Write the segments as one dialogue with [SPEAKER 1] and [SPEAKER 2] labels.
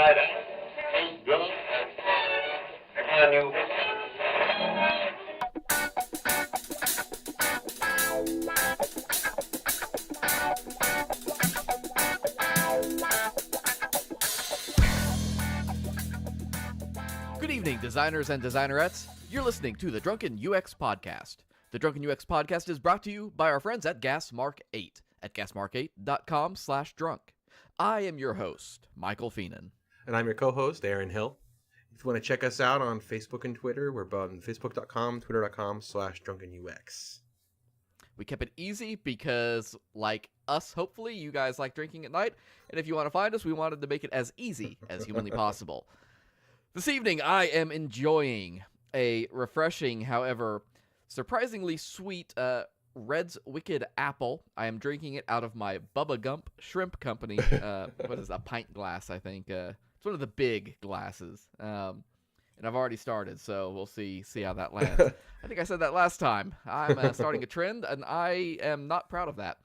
[SPEAKER 1] night, hey, brother. Can you?
[SPEAKER 2] Good evening, designers and designerettes. You're listening to the Drunken UX Podcast. The Drunken UX Podcast is brought to you by our friends at GasMark8 at gasmark8.com/drunk. I am your host, Michael Feenan.
[SPEAKER 3] And I'm your co-host, Aaron Hill. If you want to check us out on Facebook and Twitter, we're on facebook.com, twitter.com/drunkenux.
[SPEAKER 2] We kept it easy because, like us, hopefully, you guys like drinking at night. And if you want to find us, we wanted to make it as easy as humanly possible. This evening, I am enjoying a refreshing, however, surprisingly sweet Red's Wicked Apple. I am drinking it out of my Bubba Gump Shrimp Company. What is it, a pint glass, I think. It's one of the big glasses. And I've already started, so we'll see how that lands. I think I said that last time. I'm starting a trend, and I am not proud of that.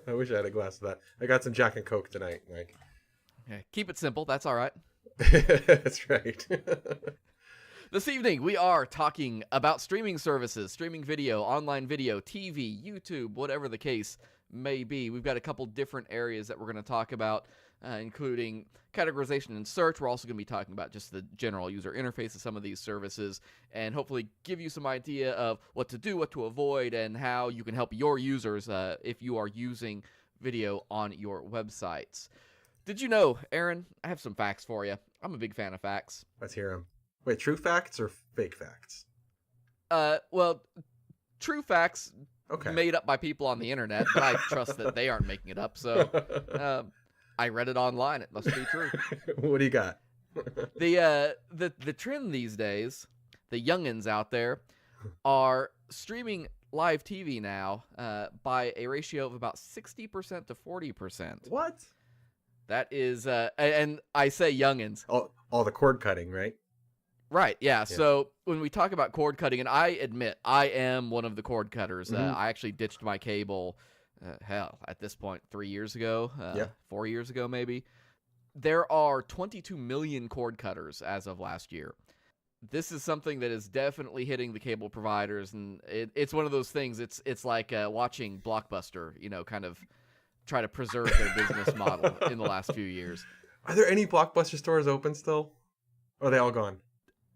[SPEAKER 3] I wish I had a glass of that. I got some Jack and Coke tonight, Mike.
[SPEAKER 2] Okay, keep it simple. That's all right.
[SPEAKER 3] That's right.
[SPEAKER 2] This evening, we are talking about streaming services, streaming video, online video, TV, YouTube, whatever the case may be. We've got a couple different areas that we're going to talk about, including categorization and search. We're also going to be talking about just the general user interface of some of these services, and hopefully give you some idea of what to do, what to avoid, and how you can help your users if you are using video on your websites. Did you know, Aaron, I have some facts for you. I'm a big fan of facts.
[SPEAKER 3] Let's hear them. Wait, true facts or fake facts?
[SPEAKER 2] Well, true facts
[SPEAKER 3] Okay.
[SPEAKER 2] made up by people on the internet, but I trust that they aren't making it up, so I read it online. It must be true.
[SPEAKER 3] What do you got?
[SPEAKER 2] The trend these days, the youngins out there, are streaming live TV now by a ratio of about 60% to 40%.
[SPEAKER 3] What?
[SPEAKER 2] That is, and I say youngins.
[SPEAKER 3] All the cord cutting, right?
[SPEAKER 2] Right, yeah. So when we talk about cord cutting, and I admit, I am one of the cord cutters. I actually ditched my cable, at this point, 3 years ago, 4 years ago maybe. There are 22 million cord cutters as of last year. This is something that is definitely hitting the cable providers, and it's one of those things, it's like watching Blockbuster, kind of try to preserve their business model in the last few years.
[SPEAKER 3] Are there any Blockbuster stores open still? Or are they all gone?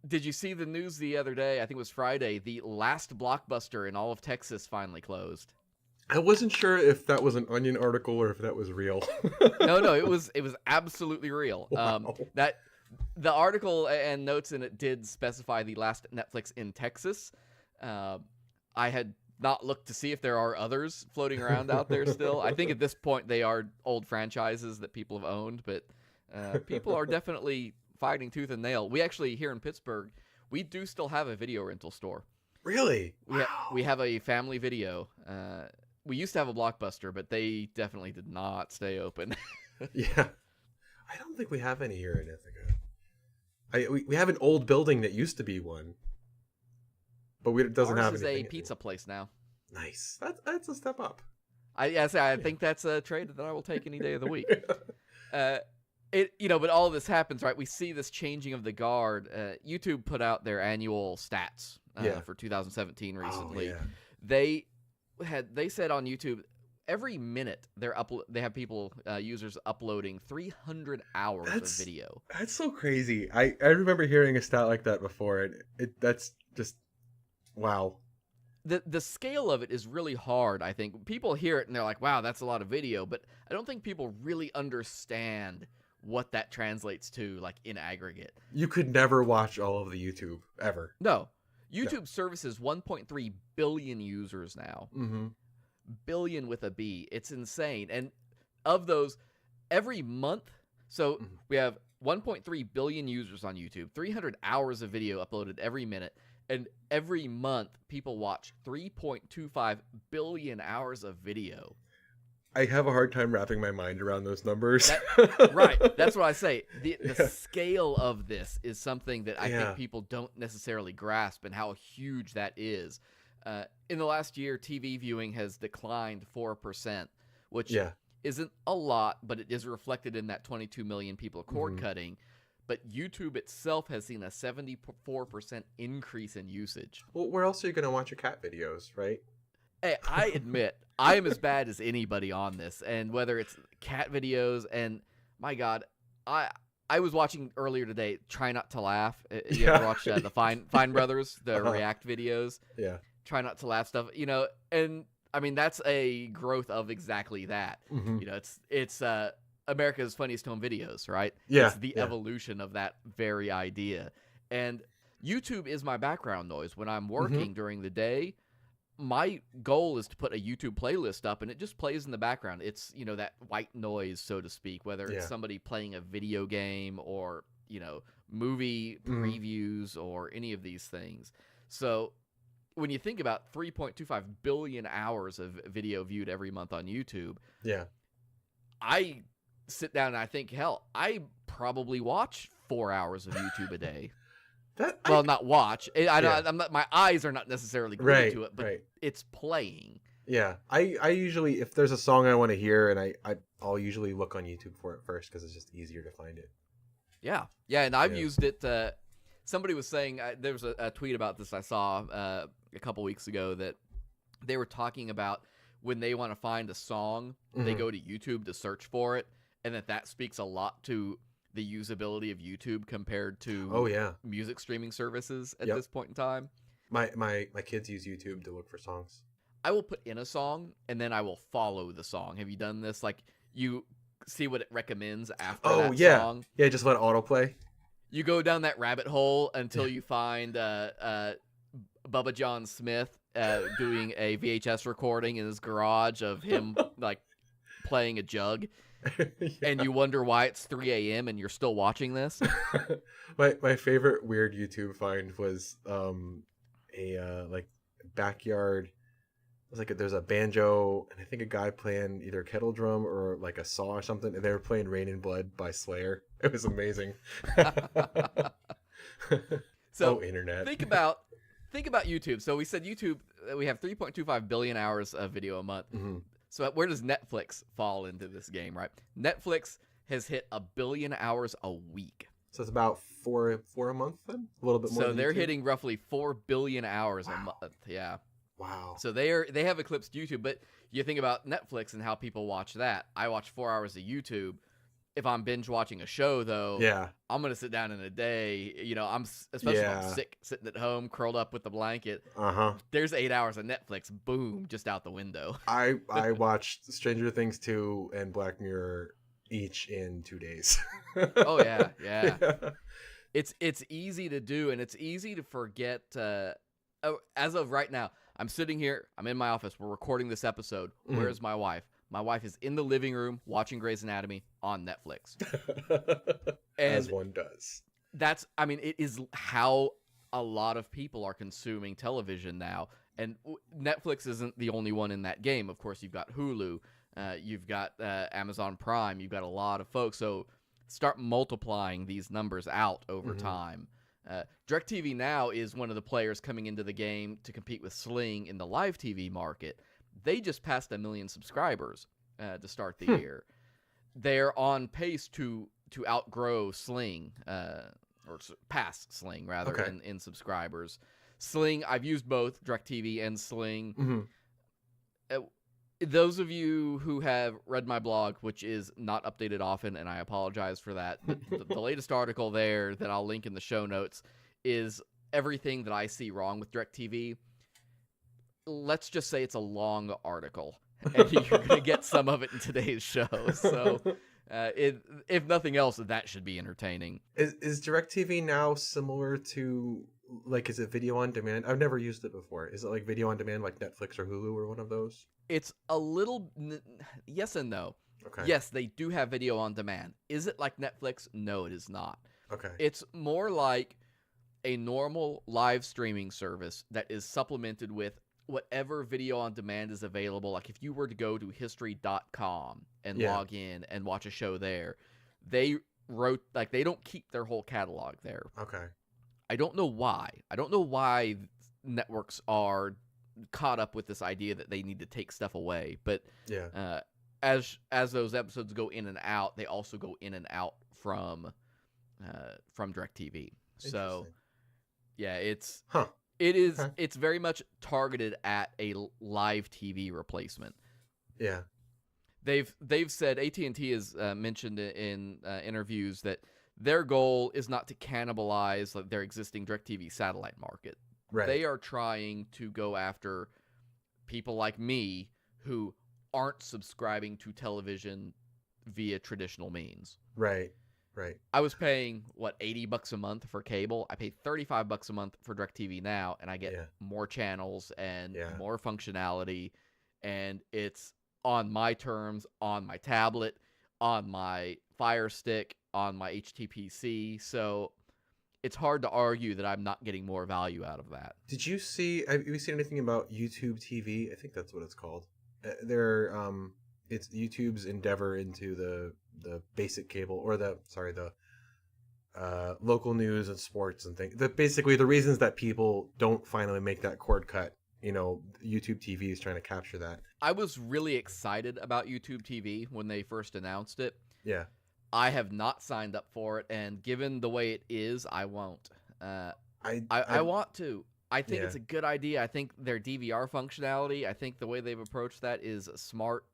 [SPEAKER 2] Did you see the news the other day? I think it was Friday. The last Blockbuster in all of Texas finally closed.
[SPEAKER 3] I wasn't sure if that was an Onion article or if that was real.
[SPEAKER 2] No, it was absolutely real.
[SPEAKER 3] Wow.
[SPEAKER 2] That the article and notes in it did specify the last Netflix in Texas. I had not looked to see if there are others floating around out there still. I think at this point they are old franchises that people have owned, but people are definitely fighting tooth and nail. We actually, here in Pittsburgh, we do still have a video rental store.
[SPEAKER 3] Really?
[SPEAKER 2] We have a family video. We used to have a Blockbuster, but they definitely did not stay open.
[SPEAKER 3] Yeah. I don't think we have any here in Ithaca. We have an old building that used to be one, but it doesn't have anything.
[SPEAKER 2] Ours is a pizza place now.
[SPEAKER 3] Nice. That's a step up.
[SPEAKER 2] I think that's a trade that I will take any day of the week. But all of this happens, right? We see this changing of the guard. YouTube put out their annual stats for 2017 recently.
[SPEAKER 3] Oh, yeah.
[SPEAKER 2] They said on YouTube every minute they have users uploading 300 hours of video.
[SPEAKER 3] That's so crazy. I remember hearing a stat like that before. That's just wow.
[SPEAKER 2] The scale of it is really hard, I think. People hear it and they're like, wow, that's a lot of video, but I don't think people really understand what that translates to, like, in aggregate.
[SPEAKER 3] You could never watch all of the YouTube ever.
[SPEAKER 2] No. YouTube services 1.3 billion users now.
[SPEAKER 3] Mm-hmm.
[SPEAKER 2] Billion with a B. It's insane. And of those, every month, so we have 1.3 billion users on YouTube, 300 hours of video uploaded every minute, and every month people watch 3.25 billion hours of video.
[SPEAKER 3] I have a hard time wrapping my mind around those numbers.
[SPEAKER 2] Right. That's what I say. The scale of this is something that I think people don't necessarily grasp, and how huge that is. In the last year, TV viewing has declined 4%, which isn't a lot, but it is reflected in that 22 million people cord cutting. But YouTube itself has seen a 74% increase in usage.
[SPEAKER 3] Well, where else are you going to watch your cat videos, right?
[SPEAKER 2] Hey, I admit, I am as bad as anybody on this. And whether it's cat videos and, my God, I was watching earlier today, Try Not to Laugh. You ever watch the Fine Brothers, the React videos?
[SPEAKER 3] Yeah.
[SPEAKER 2] Try Not to Laugh stuff, and I mean, that's a growth of exactly that. It's America's Funniest Home Videos, right?
[SPEAKER 3] Yeah.
[SPEAKER 2] It's the evolution of that very idea. And YouTube is my background noise. When I'm working during the day, my goal is to put a YouTube playlist up, and it just plays in the background. It's, that white noise, so to speak, whether it's somebody playing a video game or, movie previews or any of these things. So when you think about 3.25 billion hours of video viewed every month on YouTube, I sit down and I think, hell, I probably watch 4 hours of YouTube a day. Not watch. I'm not. My eyes are not necessarily glued to it, but it's playing.
[SPEAKER 3] Yeah, I usually, if there's a song I want to hear, and I'll usually look on YouTube for it first because it's just easier to find it.
[SPEAKER 2] Yeah, and I've used it. Somebody was saying there was a tweet about this I saw a couple weeks ago that they were talking about when they want to find a song, they go to YouTube to search for it, and that speaks a lot to the usability of YouTube compared to music streaming services at this point in time.
[SPEAKER 3] My kids use YouTube to look for songs.
[SPEAKER 2] I will put in a song and then I will follow the song. Have you done this? Like, you see what it recommends after that song?
[SPEAKER 3] Yeah, just let autoplay.
[SPEAKER 2] You go down that rabbit hole until you find Bubba John Smith doing a VHS recording in his garage of him like playing a jug. And you wonder why it's 3 a.m. and you're still watching this.
[SPEAKER 3] My favorite weird YouTube find was a like backyard. It was like there's a banjo and I think a guy playing either a kettle drum or like a saw or something, and they were playing "Rain in Blood" by Slayer. It was amazing.
[SPEAKER 2] So
[SPEAKER 3] internet.
[SPEAKER 2] Think about YouTube. So we said YouTube. We have 3.25 billion hours of video a month. So where does Netflix fall into this game, right? Netflix has hit 1 billion hours a week.
[SPEAKER 3] So it's about four a month then? A little bit more.
[SPEAKER 2] So they're hitting roughly 4 billion hours a month. Yeah.
[SPEAKER 3] Wow.
[SPEAKER 2] So they have eclipsed YouTube, but you think about Netflix and how people watch that. I watch 4 hours of YouTube. If I'm binge watching a show, though, I'm gonna sit down in a day. Especially if I'm sick, sitting at home, curled up with the blanket. There's 8 hours of Netflix, boom, just out the window.
[SPEAKER 3] I watched Stranger Things 2 and Black Mirror each in 2 days.
[SPEAKER 2] Oh yeah. It's easy to do, and it's easy to forget. As of right now, I'm sitting here. I'm in my office. We're recording this episode. Where's my wife? My wife is in the living room watching Grey's Anatomy on Netflix.
[SPEAKER 3] As one does.
[SPEAKER 2] It is how a lot of people are consuming television now. And Netflix isn't the only one in that game. Of course, you've got Hulu. You've got Amazon Prime. You've got a lot of folks. So start multiplying these numbers out over time. DirecTV Now is one of the players coming into the game to compete with Sling in the live TV market. They just passed 1 million subscribers to start the year. They're on pace to outgrow Sling, or pass Sling, rather, in subscribers. Sling, I've used both DirecTV and Sling. Those of you who have read my blog, which is not updated often, and I apologize for that, but the latest article there that I'll link in the show notes is everything that I see wrong with DirecTV. Let's just say it's a long article, and you're going to get some of it in today's show. So, if nothing else, that should be entertaining.
[SPEAKER 3] Is DirecTV Now similar to, like, is it video on demand? I've never used it before. Is it like video on demand, like Netflix or Hulu or one of those?
[SPEAKER 2] It's a little yes and no. Okay. Yes, they do have video on demand. Is it like Netflix? No, it is not.
[SPEAKER 3] Okay.
[SPEAKER 2] It's more like a normal live streaming service that is supplemented with whatever video on demand is available. Like if you were to go to history.com and log in and watch a show there, they don't keep their whole catalog there.
[SPEAKER 3] Okay.
[SPEAKER 2] I don't know why. I don't know why networks are caught up with this idea that they need to take stuff away, but as those episodes go in and out, they also go in and out from DirecTV. So yeah, it's it's very much targeted at a live TV replacement.
[SPEAKER 3] Yeah.
[SPEAKER 2] They've said, AT&T has mentioned in interviews that their goal is not to cannibalize their existing DirecTV satellite market.
[SPEAKER 3] Right.
[SPEAKER 2] They are trying to go after people like me who aren't subscribing to television via traditional means.
[SPEAKER 3] Right. Right.
[SPEAKER 2] I was paying $80 a month for cable. I pay $35 a month for DirecTV now, and I get more channels and more functionality, and it's on my terms, on my tablet, on my Fire Stick, on my HTPC. So it's hard to argue that I'm not getting more value out of that.
[SPEAKER 3] Have you seen anything about YouTube TV? I think that's what it's called. It's YouTube's endeavor into the basic cable, or the local news and sports and things. Basically the reasons that people don't finally make that cord cut. YouTube TV is trying to capture that.
[SPEAKER 2] I was really excited about YouTube TV when they first announced it.
[SPEAKER 3] Yeah.
[SPEAKER 2] I have not signed up for it, and given the way it is, I won't. I want to. I think it's a good idea. I think their DVR functionality, I think the way they've approached that is a smart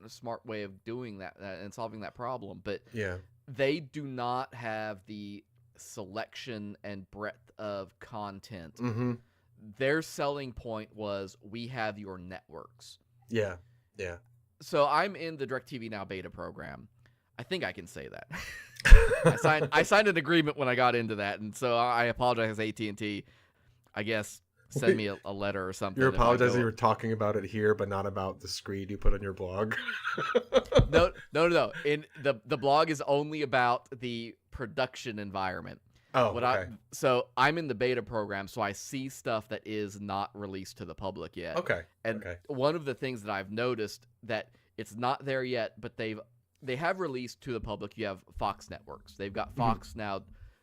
[SPEAKER 2] way of doing that and solving that problem. But they do not have the selection and breadth of content.
[SPEAKER 3] Mm-hmm.
[SPEAKER 2] Their selling point was, we have your networks.
[SPEAKER 3] Yeah, yeah.
[SPEAKER 2] So I'm in the DirecTV Now beta program. I think I can say that. I signed an agreement when I got into that, and so I apologize, AT&T. I guess send me a letter or something.
[SPEAKER 3] You're apologizing you were talking about it here, but not about the screen you put on your blog.
[SPEAKER 2] No. The blog is only about the production environment.
[SPEAKER 3] Oh, okay.
[SPEAKER 2] So I'm in the beta program, so I see stuff that is not released to the public yet.
[SPEAKER 3] Okay.
[SPEAKER 2] And one of the things that I've noticed that it's not there yet, but they have released to the public. You have Fox networks. They've got Fox Now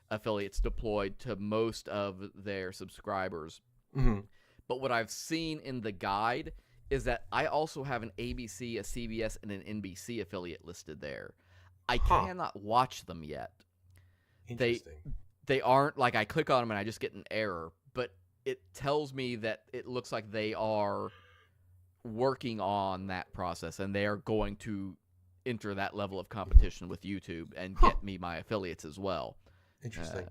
[SPEAKER 2] affiliates deployed to most of their subscribers.
[SPEAKER 3] Mm-hmm.
[SPEAKER 2] But what I've seen in the guide is that I also have an ABC, a CBS, and an NBC affiliate listed there. I cannot watch them yet.
[SPEAKER 3] Interesting.
[SPEAKER 2] They aren't, like, I click on them and I just get an error, but it tells me that it looks like they are working on that process, and they are going to enter that level of competition with YouTube and get me my affiliates as well.
[SPEAKER 3] Interesting.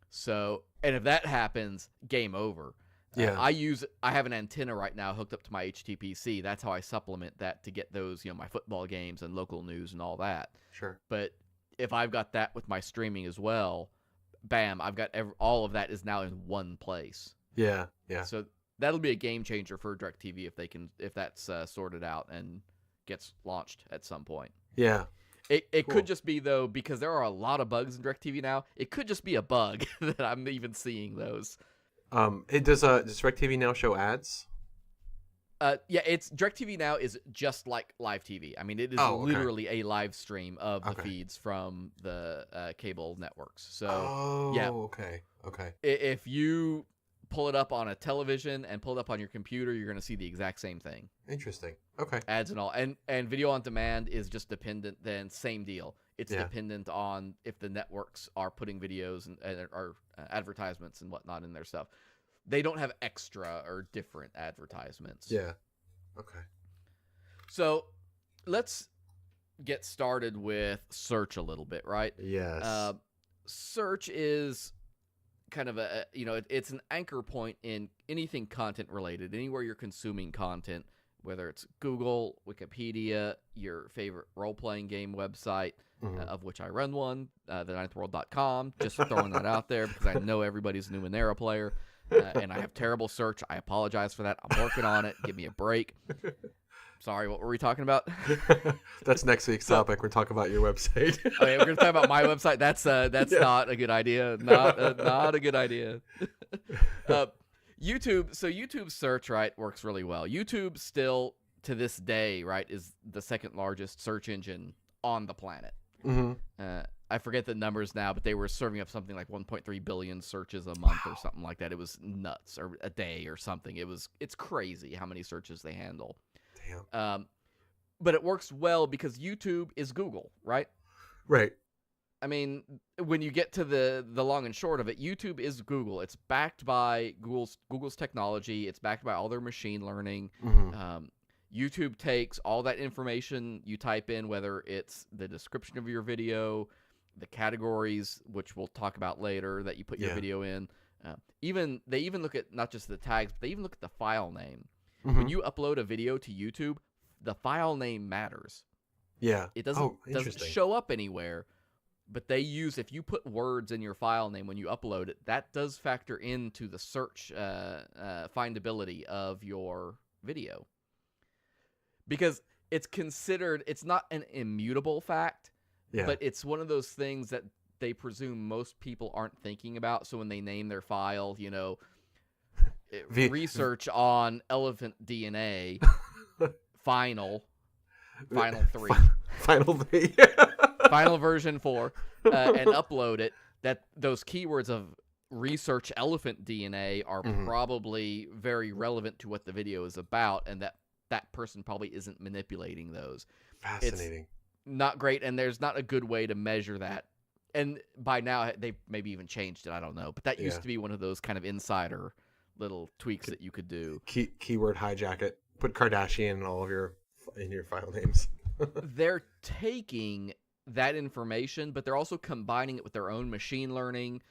[SPEAKER 2] So, and if that happens, game over.
[SPEAKER 3] Yeah.
[SPEAKER 2] I have an antenna right now hooked up to my HTPC. That's how I supplement that to get those, my football games and local news and all that.
[SPEAKER 3] Sure.
[SPEAKER 2] But if I've got that with my streaming as well, bam, I've got all of that is now in one place.
[SPEAKER 3] Yeah, yeah.
[SPEAKER 2] So that'll be a game changer for DirecTV if that's sorted out and gets launched at some point.
[SPEAKER 3] Yeah.
[SPEAKER 2] It could just be, though, because there are a lot of bugs in DirecTV Now, it could just be a bug that I'm even seeing those.
[SPEAKER 3] Does DirecTV Now show ads?
[SPEAKER 2] Yeah, DirecTV Now is just like live TV. I mean, it is literally a live stream of the feeds from the cable networks. So,
[SPEAKER 3] okay.
[SPEAKER 2] If you pull it up on a television and pull it up on your computer, you're going to see the exact same thing.
[SPEAKER 3] Interesting. Okay.
[SPEAKER 2] Ads and all. And video on demand is just dependent, then same deal. It's dependent on if the networks are putting videos and or advertisements and whatnot in their stuff. They don't have extra or different advertisements.
[SPEAKER 3] Yeah. Okay.
[SPEAKER 2] So let's get started with search a little bit, right?
[SPEAKER 3] Yes.
[SPEAKER 2] Search is kind of it's an anchor point in anything content related, anywhere you're consuming content, whether it's Google, Wikipedia, your favorite role-playing game website, of which I run one, the9thworld.com, just throwing that out there because I know everybody's a Numenera player, and I have terrible search. I apologize for that. I'm working on it. Give me a break. Sorry, what were we talking about?
[SPEAKER 3] That's next week's topic. We're talking about your website.
[SPEAKER 2] Okay, we're going to talk about my website. That's not a good idea. Not a good idea. YouTube. So YouTube search, right, works really well. YouTube still, to this day, right, is the second largest search engine on the planet.
[SPEAKER 3] Mm-hmm.
[SPEAKER 2] I forget the numbers now, but they were serving up something like 1.3 billion searches a month or something like that. It was nuts, or a day or something. It's crazy how many searches they handle.
[SPEAKER 3] Damn.
[SPEAKER 2] But it works well because YouTube is Google, right?
[SPEAKER 3] Right.
[SPEAKER 2] I mean, when you get to the long and short of it, YouTube is Google. It's backed by Google's technology. It's backed by all their machine learning. YouTube takes all that information you type in, whether it's the description of your video, the categories, which we'll talk about later, that you put your video in. They even look at not just the tags, but they even look at the file name. When you upload a video to YouTube, the file name matters.
[SPEAKER 3] Yeah.
[SPEAKER 2] It doesn't show up anywhere. But they use, if you put words in your file name when you upload it, that does factor into the search findability of your video. Because it's considered, it's not an immutable fact, but it's one of those things that they presume most people aren't thinking about. So when they name their file, you know, research on elephant DNA, final 3.
[SPEAKER 3] Final 3.
[SPEAKER 2] Final version 4, and upload it, that those keywords of research elephant DNA are probably very relevant to what the video is about, and that person probably isn't manipulating those.
[SPEAKER 3] Fascinating.
[SPEAKER 2] It's not great, and there's not a good way to measure that. And by now, they maybe even changed it, I don't know. But that used to be one of those kind of insider little tweaks that you could do.
[SPEAKER 3] Keyword hijack it. Put Kardashian in all of your file names.
[SPEAKER 2] They're taking that information, but they're also combining it with their own machine learning,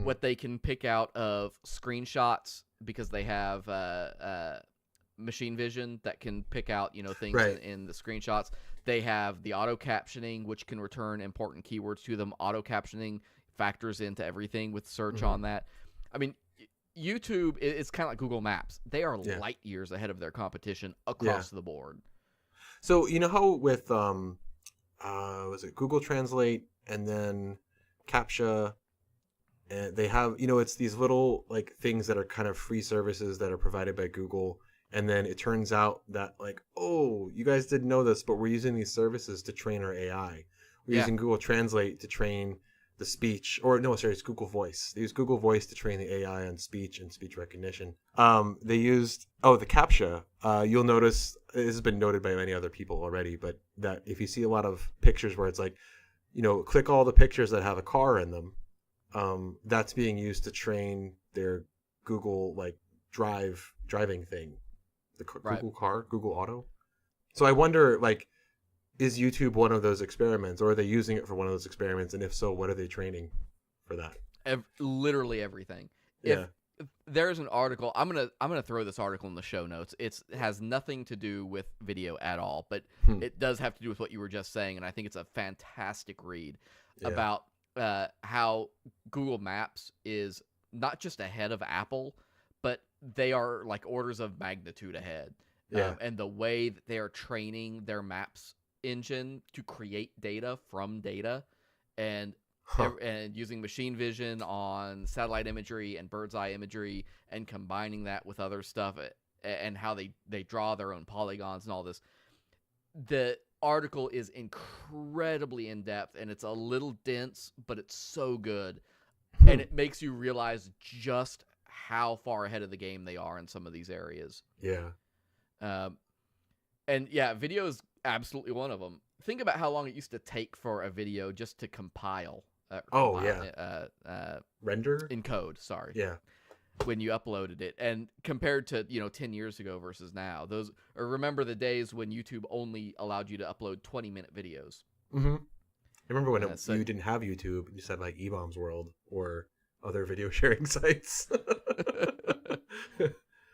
[SPEAKER 2] what they can pick out of screenshots, because they have machine vision that can pick out, you know, things in the screenshots. They have the auto captioning, which can return important keywords to them. Auto captioning factors into everything with search on that. I mean, YouTube is kind of like Google Maps. They are light years ahead of their competition across the board.
[SPEAKER 3] So you know how with was it Google Translate and then CAPTCHA, and they have, you know, it's these little like things that are kind of free services that are provided by Google, and then it turns out that like, oh, you guys didn't know this, but we're using these services to train our AI. We're using Google Translate to train the speech, or no, sorry, it's Google Voice. They use Google Voice to train the AI on speech and speech recognition. They used the CAPTCHA. You'll notice, this has been noted by many other people already, but that if you see a lot of pictures where it's like, you know, click all the pictures that have a car in them, that's being used to train their Google like driving thing, the Google car, Google Auto. So I wonder, like, is YouTube one of those experiments, or are they using it for one of those experiments? And if so, what are they training for that?
[SPEAKER 2] Literally everything. If there's an article, I'm gonna throw this article in the show notes. It has nothing to do with video at all, but it does have to do with what you were just saying, and I think it's a fantastic read about how Google Maps is not just ahead of Apple, but they are like orders of magnitude ahead. And the way that they are training their maps engine to create data from data, and using machine vision on satellite imagery and bird's eye imagery, and combining that with other stuff, and how they draw their own polygons and all this. The article is incredibly in depth, and it's a little dense, but it's so good, and it makes you realize just how far ahead of the game they are in some of these areas. And video is absolutely one of them. Think about how long it used to take for a video just to compile.
[SPEAKER 3] Render?
[SPEAKER 2] Encode, sorry. When you uploaded it, and compared to 10 years ago versus now, remember the days when YouTube only allowed you to upload 20-minute videos.
[SPEAKER 3] I remember when you didn't have YouTube, you said like eBombs World or other video sharing sites.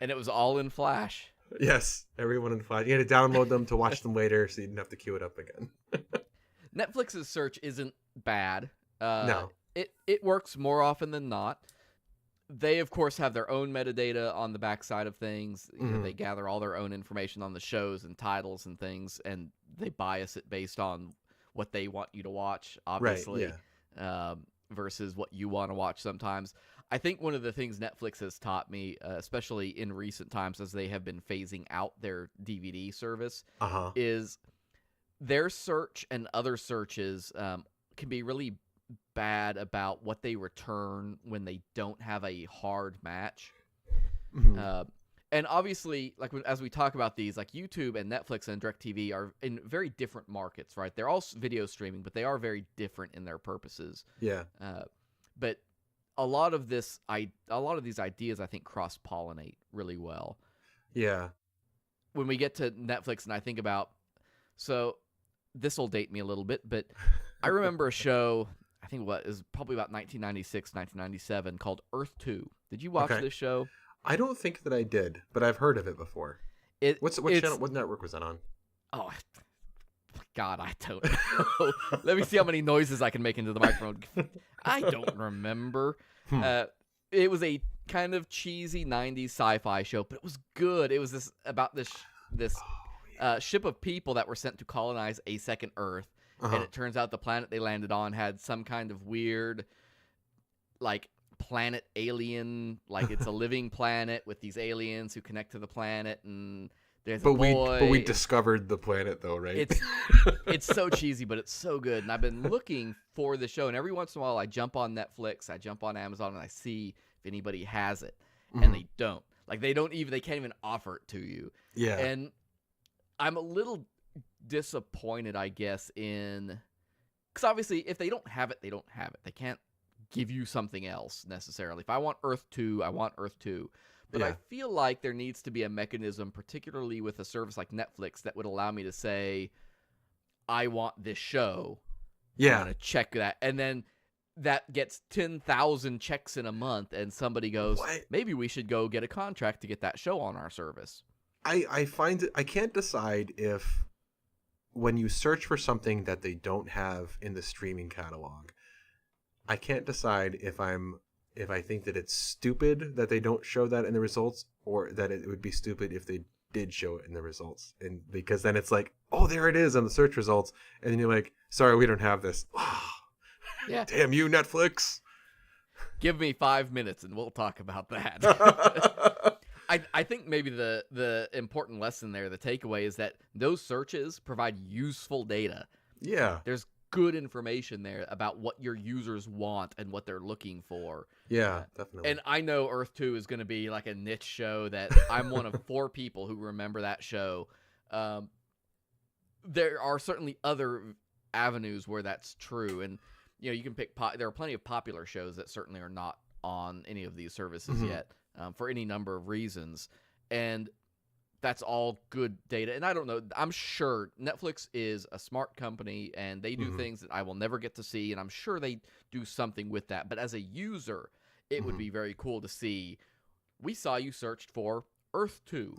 [SPEAKER 2] And it was all in Flash.
[SPEAKER 3] Yes, everyone in Flash. You had to download them to watch them later, so you didn't have to queue it up again.
[SPEAKER 2] Netflix's search isn't bad.
[SPEAKER 3] No.
[SPEAKER 2] It works more often than not. They, of course, have their own metadata on the backside of things. You know, they gather all their own information on the shows and titles and things, and they bias it based on what they want you to watch, obviously, versus what you want to watch sometimes. I think one of the things Netflix has taught me, especially in recent times as they have been phasing out their DVD service, is their search and other searches can be really bad about what they return when they don't have a hard match. And obviously, like as we talk about these, like YouTube and Netflix and DirecTV are in very different markets, right? They're all video streaming, but they are very different in their purposes.
[SPEAKER 3] Yeah.
[SPEAKER 2] But a lot of these ideas, I think, cross-pollinate really well.
[SPEAKER 3] Yeah.
[SPEAKER 2] When we get to Netflix and I think about, so this will date me a little bit, but I remember a show, I think it was probably about 1996, 1997, called Earth 2. Did you watch this show?
[SPEAKER 3] I don't think that I did, but I've heard of it before. What channel? What network was that on?
[SPEAKER 2] Oh, God, I don't know. Let me see how many noises I can make into the microphone. I don't remember. It was a kind of cheesy 90s sci-fi show, but it was good. It was about this ship of people that were sent to colonize a second Earth, and it turns out the planet they landed on had some kind of weird, like, planet alien, like it's a living planet with these aliens who connect to the planet, and there's a boy.
[SPEAKER 3] But we discovered the planet, though, right?
[SPEAKER 2] It's so cheesy, but it's so good. And I've been looking for the show, and every once in a while I jump on Netflix, I jump on Amazon, and I see if anybody has it, and they don't. Like they can't even offer it to you.
[SPEAKER 3] Yeah.
[SPEAKER 2] And I'm a little disappointed, I guess, because obviously if they don't have it, they don't have it. They can't give you something else necessarily. If I want Earth 2, I want Earth 2. But I feel like there needs to be a mechanism, particularly with a service like Netflix, that would allow me to say, I want this show.
[SPEAKER 3] Yeah.
[SPEAKER 2] I'm going to check that. And then that gets 10,000 checks in a month, and somebody goes, maybe we should go get a contract to get that show on our service.
[SPEAKER 3] I find I can't decide if when you search for something that they don't have in the streaming catalog, I can't decide if I think that it's stupid that they don't show that in the results, or that it would be stupid if they did show it in the results. And because then it's like, oh, there it is on the search results, and then you're like, sorry, we don't have this.
[SPEAKER 2] Yeah.
[SPEAKER 3] Damn you, Netflix.
[SPEAKER 2] Give me 5 minutes and we'll talk about that. I think maybe the important lesson there, the takeaway, is that those searches provide useful data.
[SPEAKER 3] Yeah.
[SPEAKER 2] There's good information there about what your users want and what they're looking for.
[SPEAKER 3] Yeah, definitely.
[SPEAKER 2] And I know Earth 2 is going to be like a niche show that I'm one of 4 people who remember that show. There are certainly other avenues where that's true. And, you can pick, there are plenty of popular shows that certainly are not on any of these services yet, for any number of reasons. And that's all good data. And I don't know, I'm sure Netflix is a smart company and they do things that I will never get to see, and I'm sure they do something with that. But as a user, it would be very cool to see, we saw you searched for Earth 2.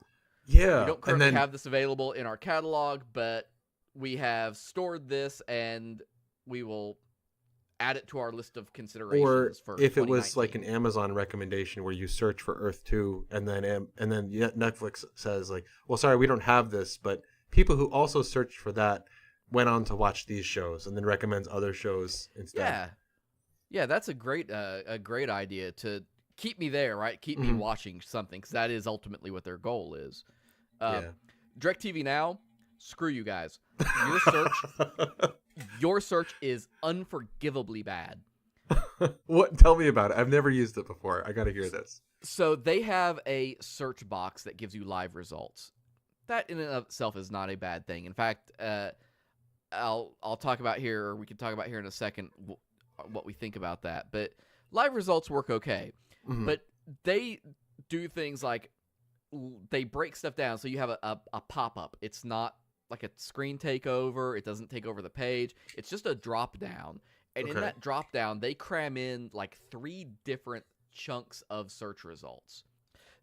[SPEAKER 3] Yeah.
[SPEAKER 2] We don't currently have this available in our catalog, but we have stored this and we will add it to our list of considerations for
[SPEAKER 3] if it was
[SPEAKER 2] 2019.
[SPEAKER 3] like an Amazon recommendation where you search for Earth 2 and then Netflix says like, well, sorry, we don't have this, but people who also searched for that went on to watch these shows, and then recommends other shows instead.
[SPEAKER 2] Yeah, that's a great idea to keep me there, right? Keep me watching something, because that is ultimately what their goal is. DirecTV Now, screw you guys. Your search is unforgivably bad.
[SPEAKER 3] What? Tell me about it. I've never used it before. I got to hear this.
[SPEAKER 2] So they have a search box that gives you live results. That in and of itself is not a bad thing. In fact, I'll talk about here, or we can talk about here in a second, what we think about that. But live results work okay. But they do things like they break stuff down. So you have a pop-up. It's not like a screen takeover. It doesn't take over the page. It's just a drop down. And in that drop down, they cram in like 3 different chunks of search results.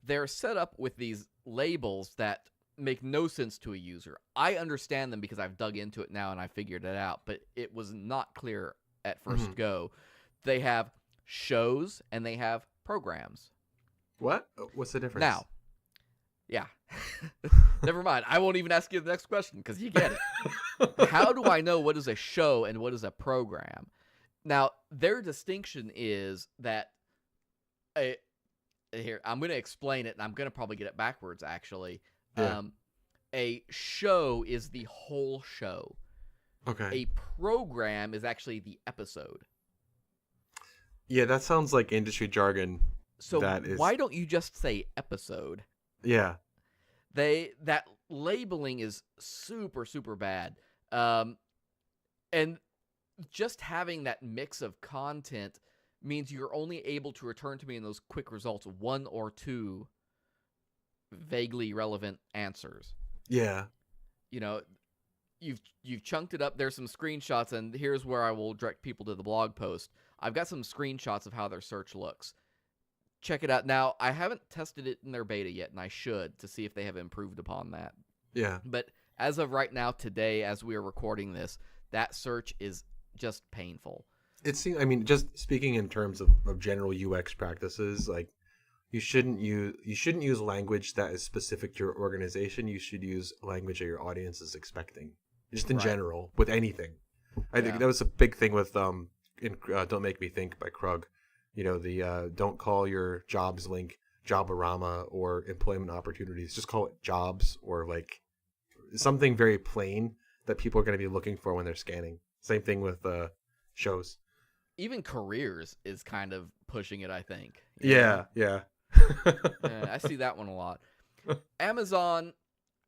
[SPEAKER 2] They're set up with these labels that make no sense to a user. I understand them because I've dug into it now and I figured it out, but it was not clear at first go. They have shows and they have programs.
[SPEAKER 3] What? What's the difference?
[SPEAKER 2] Now, yeah. Never mind. I won't even ask you the next question because you get it. How do I know what is a show and what is a program? Now, their distinction is that here, I'm going to explain it, and I'm going to probably get it backwards, actually.
[SPEAKER 3] Yeah.
[SPEAKER 2] A show is the whole show.
[SPEAKER 3] Okay.
[SPEAKER 2] A program is actually the episode.
[SPEAKER 3] Yeah, that sounds like industry jargon.
[SPEAKER 2] So why don't you just say episode?
[SPEAKER 3] Yeah.
[SPEAKER 2] That labeling is super super bad. And just having that mix of content means you're only able to return to me in those quick results one or two vaguely relevant answers.
[SPEAKER 3] Yeah.
[SPEAKER 2] You know, you've chunked it up. There's some screenshots, and here's where I will direct people to the blog post. I've got some screenshots of how their search looks. Check it out. Now, I haven't tested it in their beta yet, and I should, to see if they have improved upon that.
[SPEAKER 3] Yeah.
[SPEAKER 2] But as of right now, today, as we are recording this, that search is just painful.
[SPEAKER 3] It seems, I mean, just speaking in terms of general UX practices, like you shouldn't use language that is specific to your organization. You should use language that your audience is expecting, just in
[SPEAKER 2] Right.
[SPEAKER 3] general, with anything. I think that was a big thing with in Don't Make Me Think by Krug. You know, the don't call your jobs link Joborama or employment opportunities. Just call it jobs, or like something very plain that people are going to be looking for when they're scanning. Same thing with shows.
[SPEAKER 2] Even careers is kind of pushing it, I think.
[SPEAKER 3] Yeah.
[SPEAKER 2] Yeah, I see that one a lot. Amazon,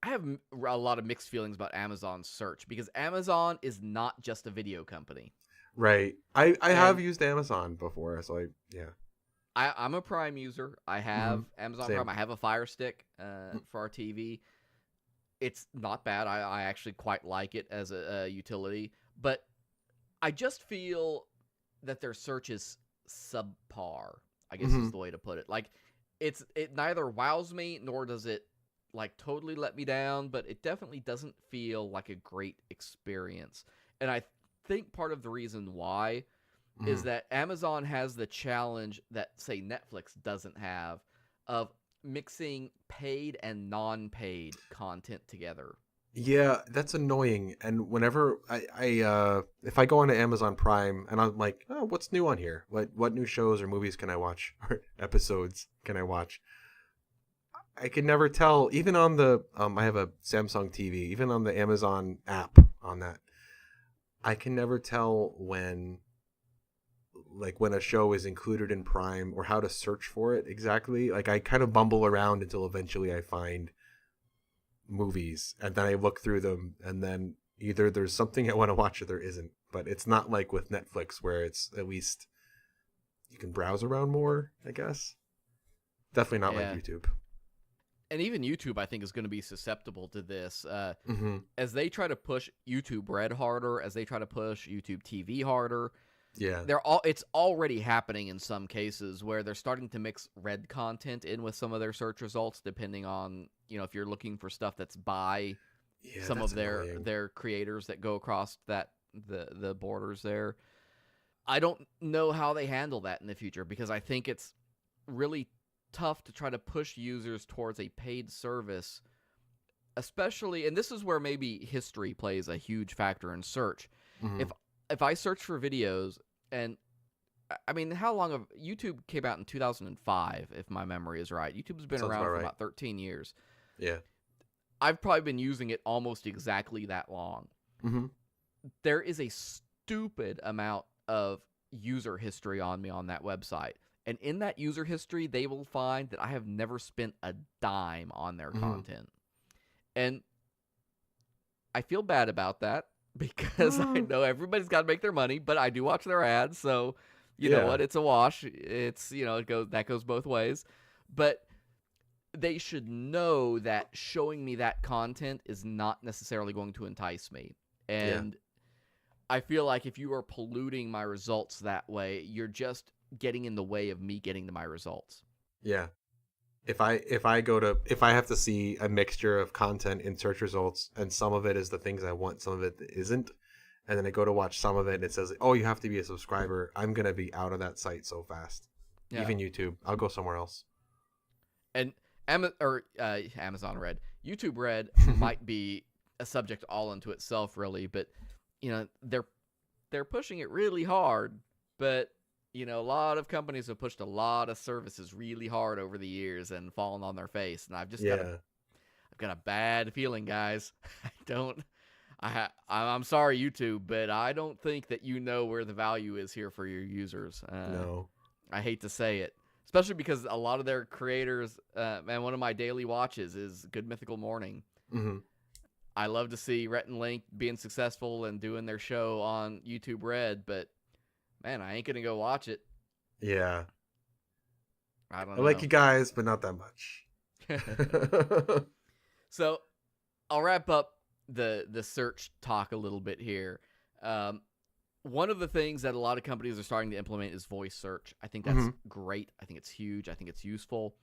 [SPEAKER 2] I have a lot of mixed feelings about Amazon search, because Amazon is not just a video company.
[SPEAKER 3] Right. I have used Amazon before, so
[SPEAKER 2] I'm a Prime user. I have Amazon
[SPEAKER 3] Same.
[SPEAKER 2] Prime. I have a Fire Stick for our TV. It's not bad. I actually quite like it as a utility. But I just feel that their search is subpar, I guess is the way to put it. Like, it neither wows me nor does it like totally let me down, but it definitely doesn't feel like a great experience. And I think part of the reason why is that Amazon has the challenge that, say, Netflix doesn't have, of mixing paid and non-paid content together.
[SPEAKER 3] Yeah, that's annoying. And whenever I if I go onto Amazon Prime and I'm like, oh, what's new on here? What new shows or movies can I watch, or episodes can I watch? I can never tell. Even on the I have a Samsung TV. Even on the Amazon app on that, I can never tell when a show is included in Prime or how to search for it exactly. Like, I kind of bumble around until eventually I find movies, and then I look through them, and then either there's something I want to watch or there isn't. But it's not like with Netflix, where it's at least you can browse around more, I guess. Definitely not like YouTube.
[SPEAKER 2] And even YouTube, I think, is going to be susceptible to this. As they try to push YouTube Red harder, as they try to push YouTube TV harder,
[SPEAKER 3] Yeah.
[SPEAKER 2] it's already happening in some cases where they're starting to mix Red content in with some of their search results, depending on, if you're looking for stuff that's by some of their creators that go across the borders there. I don't know how they handle that in the future, because I think it's really tough to try to push users towards a paid service, especially, and this is where maybe history plays a huge factor in search. If I search for videos, and I mean, how long of YouTube came out in 2005, if my memory is right. YouTube's been around for about 13 years.
[SPEAKER 3] Yeah.
[SPEAKER 2] I've probably been using it almost exactly that long. There is a stupid amount of user history on me on that website. And in that user history, they will find that I have never spent a dime on their content. And I feel bad about that, because I know everybody's got to make their money, but I do watch their ads, so you know what? It's a wash. It's, that goes both ways. But they should know that showing me that content is not necessarily going to entice me. And I feel like if you are polluting my results that way, you're just getting in the way of me getting to my results.
[SPEAKER 3] Yeah. If I have to see a mixture of content in search results, and some of it is the things I want, some of it isn't, and then I go to watch some of it and it says, oh, you have to be a subscriber, I'm going to be out of that site so fast. Yeah. Even YouTube. I'll go somewhere else.
[SPEAKER 2] And Amazon Red. YouTube Red might be a subject all unto itself, really, but they're pushing it really hard, but a lot of companies have pushed a lot of services really hard over the years and fallen on their face, and I've just got a bad feeling, guys. I'm sorry, YouTube, but I don't think that where the value is here for your users.
[SPEAKER 3] No.
[SPEAKER 2] I hate to say it, especially because a lot of their creators, man, one of my daily watches is Good Mythical Morning.
[SPEAKER 3] Mm-hmm.
[SPEAKER 2] I love to see Rhett and Link being successful and doing their show on YouTube Red, but man, I ain't gonna go watch it.
[SPEAKER 3] Yeah.
[SPEAKER 2] I don't
[SPEAKER 3] I
[SPEAKER 2] know.
[SPEAKER 3] like you guys, but not that much.
[SPEAKER 2] So I'll wrap up the search talk a little bit here. One of the things that a lot of companies are starting to implement is voice search. I think that's great. I think it's huge. I think it's useful.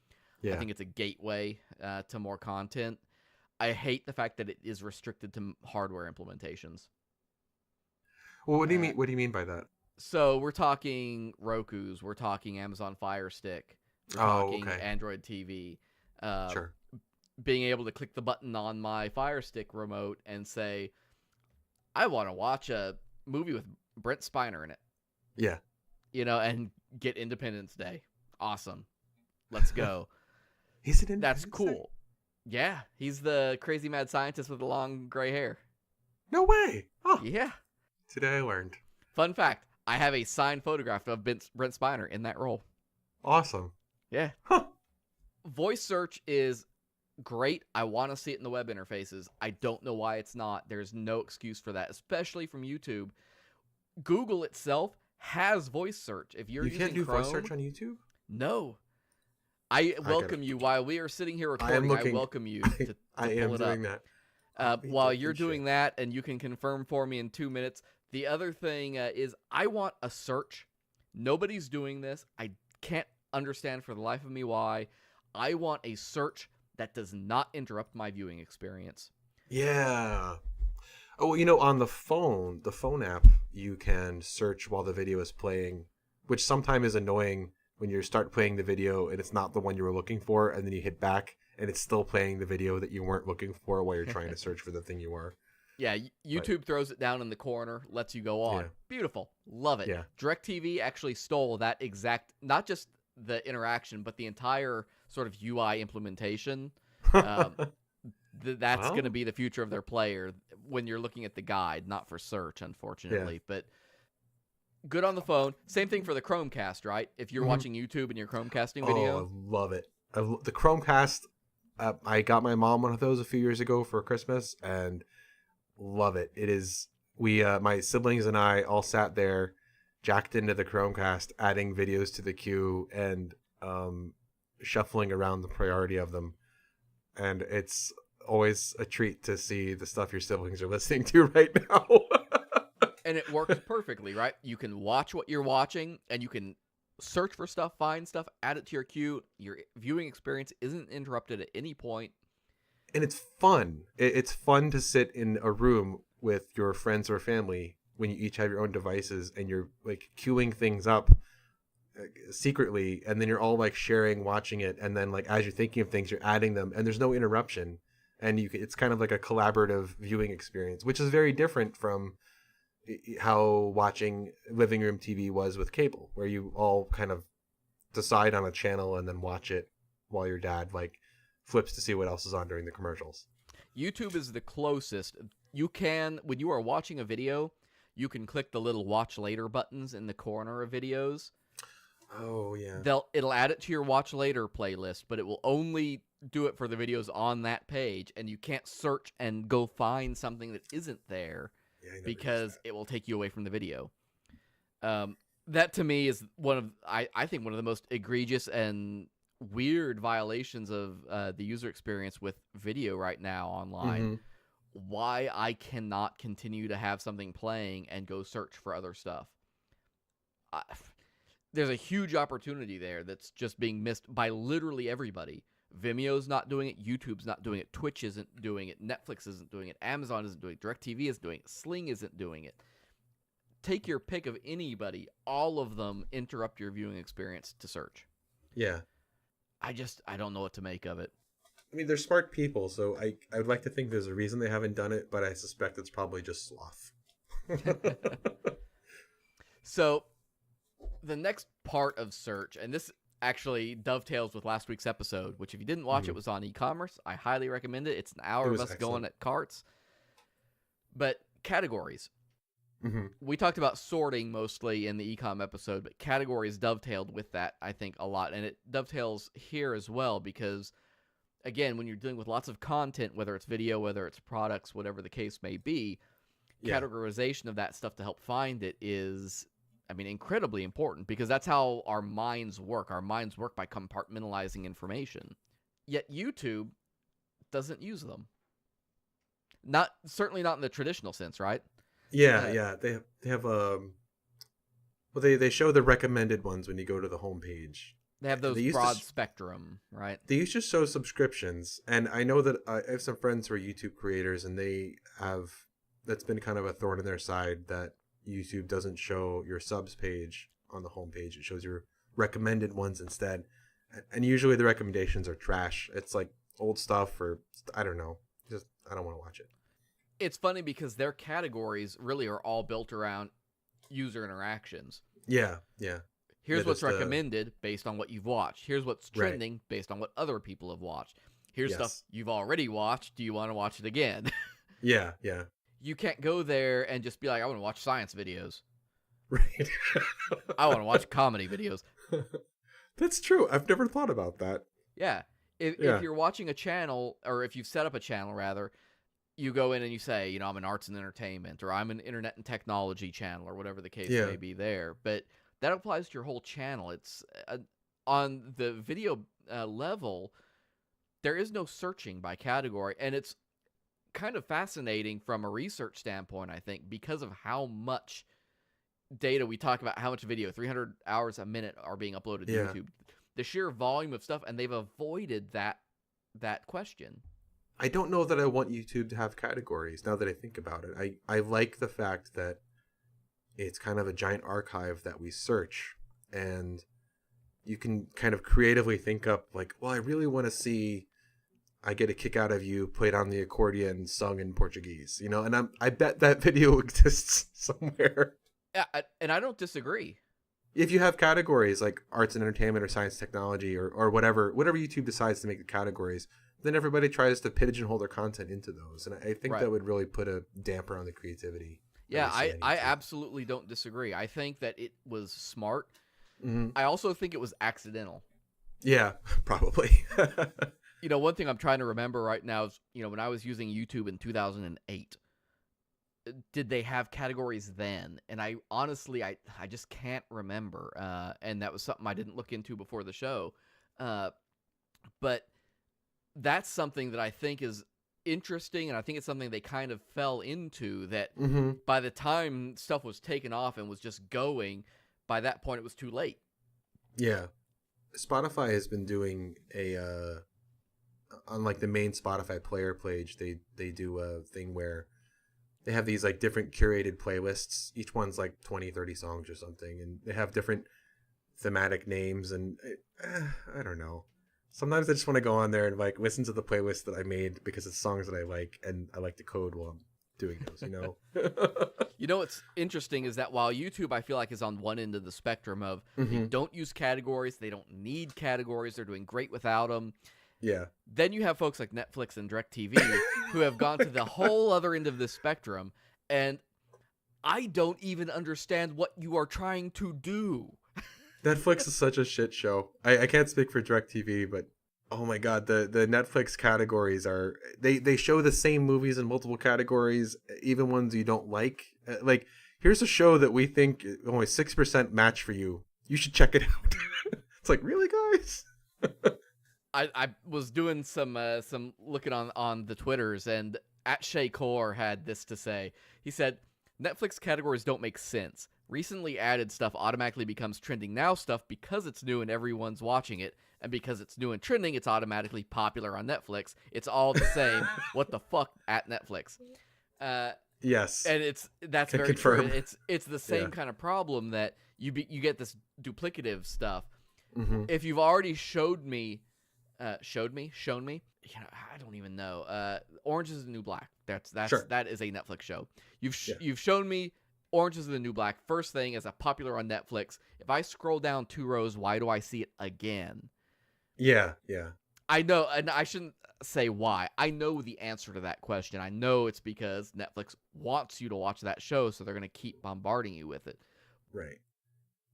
[SPEAKER 3] Yeah.
[SPEAKER 2] I think it's a gateway to more content. I hate the fact that it is restricted to hardware implementations.
[SPEAKER 3] Well, what do you mean? What do you mean by that?
[SPEAKER 2] So we're talking Roku's, we're talking Amazon Fire Stick, we're talking Android TV.
[SPEAKER 3] Sure.
[SPEAKER 2] Being able to click the button on my Fire Stick remote and say, I want to watch a movie with Brent Spiner in it.
[SPEAKER 3] Yeah.
[SPEAKER 2] You know, and get Independence Day. Awesome. Let's go.
[SPEAKER 3] He's an
[SPEAKER 2] That's
[SPEAKER 3] Independence
[SPEAKER 2] cool.
[SPEAKER 3] Day?
[SPEAKER 2] Yeah, he's the crazy mad scientist with the long gray hair.
[SPEAKER 3] No way. Oh,
[SPEAKER 2] Yeah.
[SPEAKER 3] today I learned.
[SPEAKER 2] Fun fact, I have a signed photograph of Brent Spiner in that role.
[SPEAKER 3] Awesome.
[SPEAKER 2] Yeah.
[SPEAKER 3] Huh.
[SPEAKER 2] Voice search is great. I want to see it in the web interfaces. I don't know why it's not. There's no excuse for that, especially from YouTube. Google itself has voice search. If you're
[SPEAKER 3] You
[SPEAKER 2] using
[SPEAKER 3] can't do
[SPEAKER 2] Chrome,
[SPEAKER 3] voice search on YouTube?
[SPEAKER 2] no. I welcome you while we are sitting here
[SPEAKER 3] I am
[SPEAKER 2] recording.
[SPEAKER 3] looking-
[SPEAKER 2] I welcome you to
[SPEAKER 3] I
[SPEAKER 2] pull
[SPEAKER 3] am
[SPEAKER 2] it
[SPEAKER 3] doing
[SPEAKER 2] up.
[SPEAKER 3] that.
[SPEAKER 2] While you're doing that, and you can confirm for me in 2 minutes, the other thing is I want a search. Nobody's doing this. I can't understand for the life of me why. I want a search that does not interrupt my viewing experience.
[SPEAKER 3] Yeah. Oh, you know, on the phone app, you can search while the video is playing, which sometimes is annoying when you start playing the video and it's not the one you were looking for, and then you hit back and it's still playing the video that you weren't looking for while you're trying to search for the thing you were.
[SPEAKER 2] Yeah, YouTube throws it down in the corner, lets you go on.
[SPEAKER 3] Yeah.
[SPEAKER 2] Beautiful. Love it.
[SPEAKER 3] Yeah.
[SPEAKER 2] DirecTV actually stole that exact, not just the interaction, but the entire sort of UI implementation. That's going to be the future of their player when you're looking at the guide, not for search, unfortunately.
[SPEAKER 3] Yeah.
[SPEAKER 2] But good on the phone. Same thing for the Chromecast, right? If you're watching YouTube and you're Chromecasting video.
[SPEAKER 3] Oh, I love it. The Chromecast, I got my mom one of those a few years ago for Christmas, and love it. It is, my siblings and I all sat there, jacked into the Chromecast, adding videos to the queue, and shuffling around the priority of them. And it's always a treat to see the stuff your siblings are listening to right now.
[SPEAKER 2] And it works perfectly, right? You can watch what you're watching, and you can search for stuff, find stuff, add it to your queue. Your viewing experience isn't interrupted at any point.
[SPEAKER 3] And it's fun. It's fun to sit in a room with your friends or family when you each have your own devices and you're like queuing things up secretly, and then you're all like sharing, watching it, and then like as you're thinking of things, you're adding them, and there's no interruption, and it's kind of like a collaborative viewing experience, which is very different from how watching living room TV was with cable, where you all kind of decide on a channel and then watch it while your dad like flips to see what else is on during the commercials.
[SPEAKER 2] YouTube is the closest. You can, when you are watching a video, you can click the little watch later buttons in the corner of videos.
[SPEAKER 3] Oh yeah.
[SPEAKER 2] It'll add it to your watch later playlist, but it will only do it for the videos on that page, and you can't search and go find something that isn't there because it will take you away from the video. That to me is I think one of the most egregious and weird violations of the user experience with video right now online.
[SPEAKER 3] Mm-hmm.
[SPEAKER 2] Why I cannot continue to have something playing and go search for other stuff. There's a huge opportunity there that's just being missed by literally everybody. Vimeo's not doing it. YouTube's not doing it. Twitch isn't doing it. Netflix isn't doing it. Amazon isn't doing it. DirecTV isn't doing it. Sling isn't doing it. Take your pick of anybody. All of them interrupt your viewing experience to search.
[SPEAKER 3] Yeah.
[SPEAKER 2] I don't know what to make of it.
[SPEAKER 3] I mean, they're smart people, so I would like to think there's a reason they haven't done it, but I suspect it's probably just sloth.
[SPEAKER 2] So, the next part of search, and this actually dovetails with last week's episode, which if you didn't watch, it was on e-commerce. I highly recommend it. It's an hour of us going at carts. But categories. We talked about sorting mostly in the ecom episode, but categories dovetailed with that, I think, a lot. And it dovetails here as well because, again, when you're dealing with lots of content, whether it's video, whether it's products, whatever the case may be, categorization of that stuff to help find it is, I mean, incredibly important because that's how our minds work. Our minds work by compartmentalizing information. Yet YouTube doesn't use them. Certainly not in the traditional sense, right?
[SPEAKER 3] Yeah. They have well, they show the recommended ones when you go to the homepage.
[SPEAKER 2] They have those broad spectrum, right?
[SPEAKER 3] They used to show subscriptions, and I know that I have some friends who are YouTube creators, and that's been kind of a thorn in their side that YouTube doesn't show your subs page on the homepage. It shows your recommended ones instead, and usually the recommendations are trash. It's like old stuff, or I don't know. I don't want to watch it.
[SPEAKER 2] It's funny because their categories really are all built around user interactions.
[SPEAKER 3] Yeah.
[SPEAKER 2] Here's what's recommended based on what you've watched. Here's what's trending based on what other people have watched. Here's stuff you've already watched. Do you want to watch it again?
[SPEAKER 3] Yeah.
[SPEAKER 2] You can't go there and just be like, I want to watch science videos.
[SPEAKER 3] Right.
[SPEAKER 2] I want to watch comedy videos.
[SPEAKER 3] That's true. I've never thought about that.
[SPEAKER 2] Yeah. If you're watching a channel, or if you've set up a channel, rather, you go in and you say, I'm an arts and entertainment, or I'm an internet and technology channel, or whatever the case may be there. But that applies to your whole channel. It's on the video level, there is no searching by category. And it's kind of fascinating from a research standpoint, I think, because of how much data we talk about, how much video, 300 hours a minute are being uploaded to YouTube. The sheer volume of stuff, and they've avoided that question.
[SPEAKER 3] I don't know that I want YouTube to have categories now that I think about it. I like the fact that it's kind of a giant archive that we search, and you can kind of creatively think up like, well, I really want to see I Get a Kick Out of You played on the accordion sung in Portuguese, and I bet that video exists somewhere.
[SPEAKER 2] Yeah, and I don't disagree.
[SPEAKER 3] If you have categories like arts and entertainment or science technology or whatever YouTube decides to make the categories, then everybody tries to pigeonhole their content into those. And I think that would really put a damper on the creativity.
[SPEAKER 2] Yeah, I absolutely don't disagree. I think that it was smart. Mm-hmm. I also think it was accidental.
[SPEAKER 3] Yeah, probably.
[SPEAKER 2] One thing I'm trying to remember right now is, when I was using YouTube in 2008, did they have categories then? And I honestly, I just can't remember. And that was something I didn't look into before the show. But that's something that I think is interesting, and I think it's something they kind of fell into, that by the time stuff was taken off and was just going, by that point it was too late.
[SPEAKER 3] Yeah. Spotify has been doing on like the main Spotify player page, they do a thing where they have these like different curated playlists. Each one's like 20, 30 songs or something, and they have different thematic names, and I don't know. Sometimes I just want to go on there and like listen to the playlist that I made because it's songs that I like, and I like to code while I'm doing those,
[SPEAKER 2] What's interesting is that while YouTube, I feel like, is on one end of the spectrum of they don't use categories, they don't need categories, they're doing great without them.
[SPEAKER 3] Yeah.
[SPEAKER 2] Then you have folks like Netflix and DirecTV who have gone to the whole other end of the spectrum, and I don't even understand what you are trying to do.
[SPEAKER 3] Netflix is such a shit show. I can't speak for DirecTV, but oh my god, the Netflix categories are they show the same movies in multiple categories, even ones you don't like. Like, here's a show that we think only 6% match for you. You should check it out. It's like, really, guys?
[SPEAKER 2] I was doing some looking on the Twitters, and @ShayCore had this to say. He said, Netflix categories don't make sense. Recently added stuff automatically becomes trending now stuff because it's new and everyone's watching it. And because it's new and trending, it's automatically popular on Netflix. It's all the same. What the fuck at Netflix?
[SPEAKER 3] Yes.
[SPEAKER 2] And that's very true. It's the same kind of problem that you get this duplicative stuff. Mm-hmm. If you've already shown me, I don't even know. Orange is the New Black. That is a Netflix show. You've shown me Orange is the New Black. First thing is a popular on Netflix. If I scroll down 2 rows, why do I see it again?
[SPEAKER 3] Yeah.
[SPEAKER 2] I know, and I shouldn't. say why. I know the answer to that question. I know it's because Netflix wants you to watch that show, so they're going to keep bombarding you with it.
[SPEAKER 3] Right.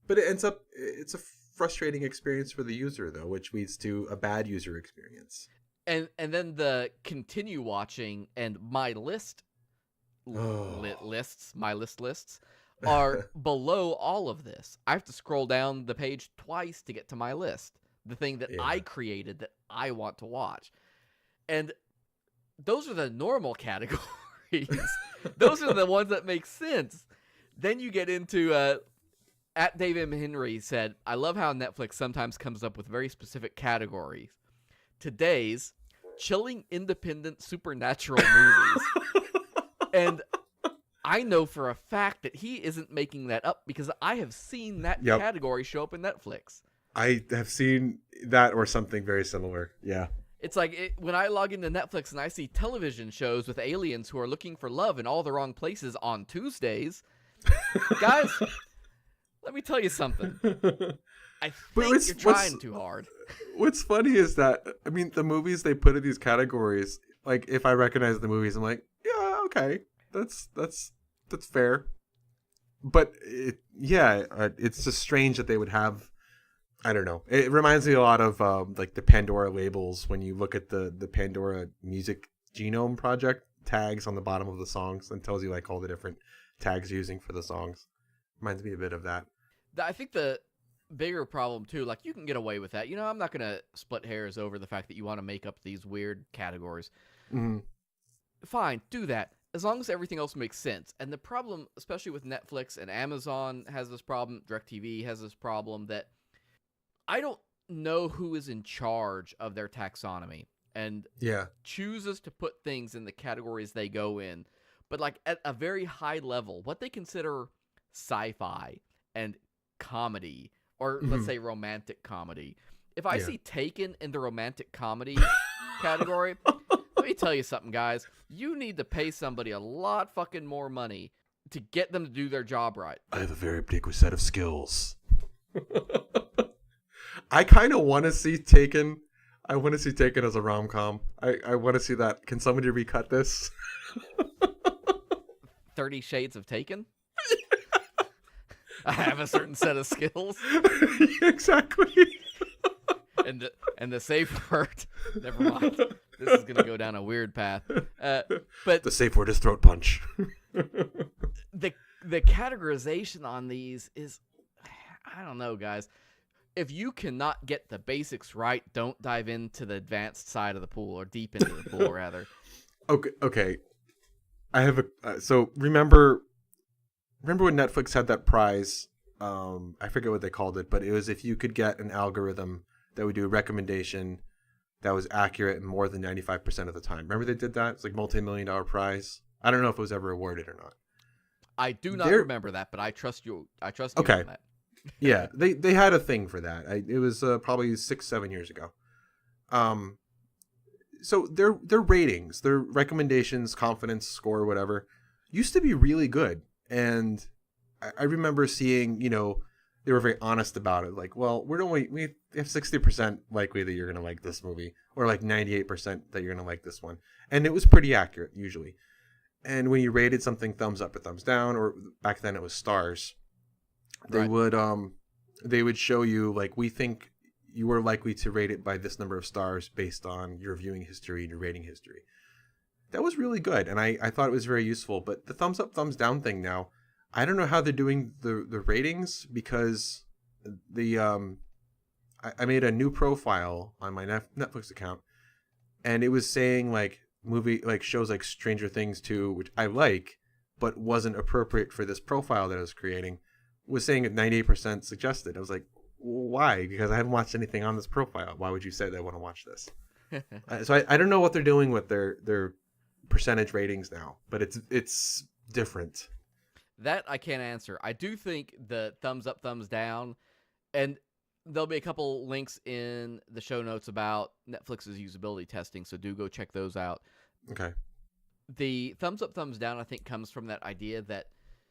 [SPEAKER 3] But it ends up, it's a frustrating experience for the user, though, which leads to a bad user experience.
[SPEAKER 2] And then the continue watching and my list lists are below all of this. I have to scroll down the page twice to get to my list, the thing that I created that I want to watch. And those are the normal categories. Those are the ones that make sense. Then you get into at Dave M. Henry said, I love how Netflix sometimes comes up with very specific categories. Today's chilling independent supernatural movies. And I know for a fact that he isn't making that up because I have seen that category show up in Netflix.
[SPEAKER 3] I have seen that or something very similar. Yeah.
[SPEAKER 2] It's like when I log into Netflix and I see television shows with aliens who are looking for love in all the wrong places on Tuesdays. Guys, let me tell you something. I think you're trying too hard.
[SPEAKER 3] What's funny is that, I mean, the movies they put in these categories, like, if I recognize the movies, I'm like, yeah, okay, that's fair. But, it's just strange that they would have, I don't know. It reminds me a lot of, like, the Pandora labels when you look at the Pandora Music Genome Project tags on the bottom of the songs and tells you, like, all the different tags you're using for the songs. Reminds me a bit of that.
[SPEAKER 2] I think the bigger problem too, like you can get away with that. I'm not gonna split hairs over the fact that you want to make up these weird categories.
[SPEAKER 3] Mm-hmm.
[SPEAKER 2] Fine, do that as long as everything else makes sense. And the problem, especially with Netflix and Amazon, has this problem. DirecTV has this problem that I don't know who is in charge of their taxonomy and chooses to put things in the categories they go in. But like at a very high level, what they consider sci-fi and comedy, or let's say romantic comedy. If I see Taken in the romantic comedy category, let me tell you something, guys. You need to pay somebody a lot fucking more money to get them to do their job right.
[SPEAKER 3] I have a very particular set of skills. I kind of want to see Taken. I want to see Taken as a rom-com. I want to see that. Can somebody recut this?
[SPEAKER 2] 30 Shades of Taken? I have a certain set of skills.
[SPEAKER 3] Exactly.
[SPEAKER 2] And the safe word. Never mind. This is gonna go down a weird path. But
[SPEAKER 3] the safe word is throat punch.
[SPEAKER 2] the categorization on these is, I don't know, guys. If you cannot get the basics right, don't dive into the advanced side of the pool, or deep into the pool, rather.
[SPEAKER 3] Okay. I have so remember when Netflix had that prize? I forget what they called it, but it was if you could get an algorithm that would do a recommendation that was accurate more than 95% of the time. Remember they did that? It's like multi-million-dollar prize. I don't know if it was ever awarded or not.
[SPEAKER 2] I do not remember that, but I trust you. I trust you on that.
[SPEAKER 3] Yeah, they had a thing for that. It was probably 6-7 years ago. So their ratings, their recommendations, confidence score, whatever, used to be really good. And I remember seeing, they were very honest about it. Like, well, we have 60% likely that you're going to like this movie, or like 98% that you're going to like this one. And it was pretty accurate usually. And when you rated something thumbs up or thumbs down, or back then it was stars, they would show you, like, we think you are likely to rate it by this number of stars based on your viewing history and your rating history. That was really good, and I thought it was very useful. But the thumbs up, thumbs down thing now, I don't know how they're doing the ratings, because I made a new profile on my Netflix account, and it was saying like shows like Stranger Things 2, which I like, but wasn't appropriate for this profile that I was creating, was saying at 98% suggested. I was like, why? Because I haven't watched anything on this profile. Why would you say that I want to watch this? So I don't know what they're doing with their percentage ratings now, but it's different.
[SPEAKER 2] That I can't answer. I do think the thumbs up, thumbs down, and there'll be a couple links in the show notes about Netflix's usability testing, so do go check those out.
[SPEAKER 3] Okay.
[SPEAKER 2] The thumbs up, thumbs down, I think, comes from that idea that,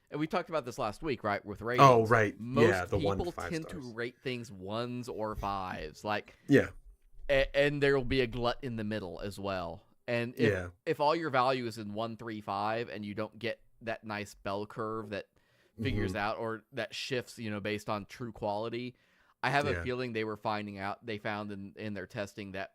[SPEAKER 2] and we talked about this last week, right, with ratings.
[SPEAKER 3] Oh, right.
[SPEAKER 2] Most
[SPEAKER 3] the 1 to
[SPEAKER 2] people
[SPEAKER 3] 5
[SPEAKER 2] tend
[SPEAKER 3] stars.
[SPEAKER 2] to rate things 1s or 5s. Like,
[SPEAKER 3] yeah,
[SPEAKER 2] and there will be a glut in the middle as well. And if all your value is in 135 and you don't get that nice bell curve that figures out or that shifts, based on true quality, I have a feeling they found in their testing that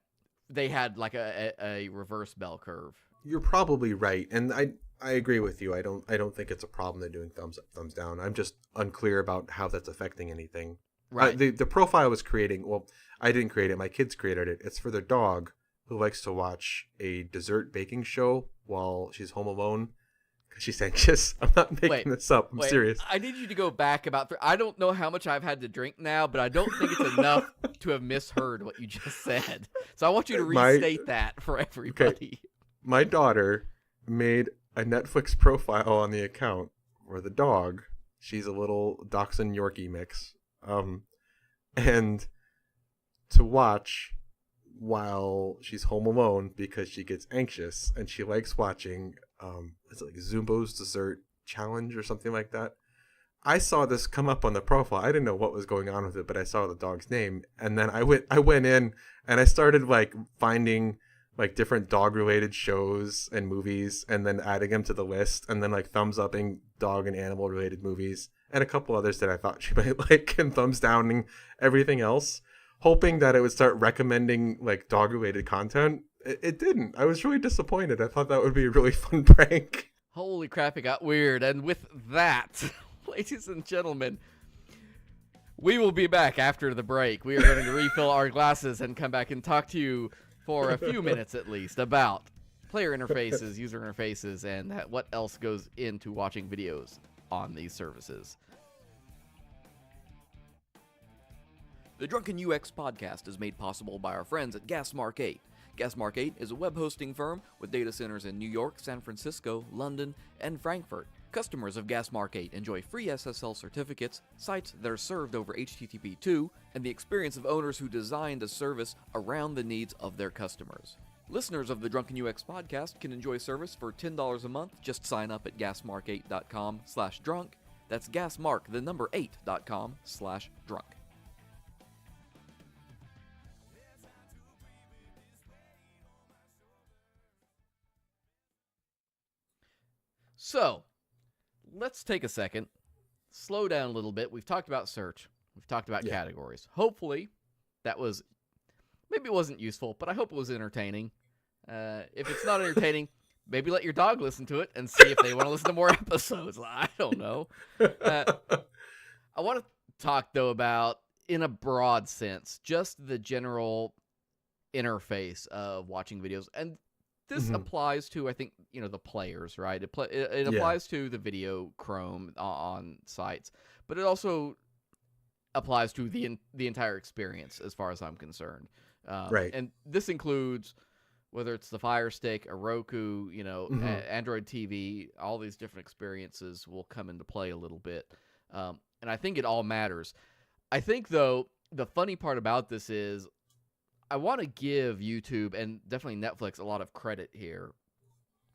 [SPEAKER 2] they had like a reverse bell curve.
[SPEAKER 3] You're probably right, and I agree with you. I don't think it's a problem they're doing thumbs up, thumbs down. I'm just unclear about how that's affecting anything.
[SPEAKER 2] Right.
[SPEAKER 3] The profile I was creating, well, I didn't create it. My kids created it. It's for their dog who likes to watch a dessert baking show while she's home alone because she's anxious. I'm not making this up. I'm serious.
[SPEAKER 2] I need you to go back about. I don't know how much I've had to drink now, but I don't think it's enough to have misheard what you just said. So I want you to restate that for everybody.
[SPEAKER 3] Okay. My daughter made a Netflix profile on the account where the dog, she's a little Dachshund Yorkie mix, and to watch while she's home alone because she gets anxious and she likes watching it's like Zumbo's Dessert Challenge or something like that. I saw this come up on the profile. I didn't know what was going on with it, but I saw the dog's name, and then I went in and I started like finding like different dog related shows and movies and then adding them to the list and then like thumbs upping dog and animal related movies and a couple others that I thought she might like and thumbs downing everything else, hoping that it would start recommending like dog related content. It didn't. I was really disappointed. I thought that would be a really fun prank.
[SPEAKER 2] Holy crap, it got weird. And with that, ladies and gentlemen, we will be back after the break. We are going to refill our glasses and come back and talk to you for a few minutes at least about player interfaces, user interfaces, and what else goes into watching videos on these services. The Drunken UX podcast is made possible by our friends at Gasmark 8. Gasmark 8 is a web hosting firm with data centers in New York, San Francisco, London, and Frankfurt. Customers of Gasmark 8 enjoy free SSL certificates, sites that are served over HTTP2, and the experience of owners who designed a service around the needs of their customers. Listeners of the Drunken UX podcast can enjoy service for $10 a month. Just sign up at gasmark8.com/drunk. That's gasmark, the number 8.com/drunk. So, let's take a second, slow down a little bit. We've talked about search. We've talked about categories. Hopefully, that was, maybe it wasn't useful, but I hope it was entertaining. If it's not entertaining, maybe let your dog listen to it and see if they want to listen to more episodes. I don't know. I want to talk, though, about, in a broad sense, just the general interface of watching videos. And this applies to, I think, the players, right? It applies to the video Chrome on sites, but it also applies to the entire experience as far as I'm concerned.
[SPEAKER 3] Right.
[SPEAKER 2] And this includes whether it's the Fire Stick, a Roku, Android TV, all these different experiences will come into play a little bit. And I think it all matters. I think, though, the funny part about this is I want to give YouTube and definitely Netflix a lot of credit here.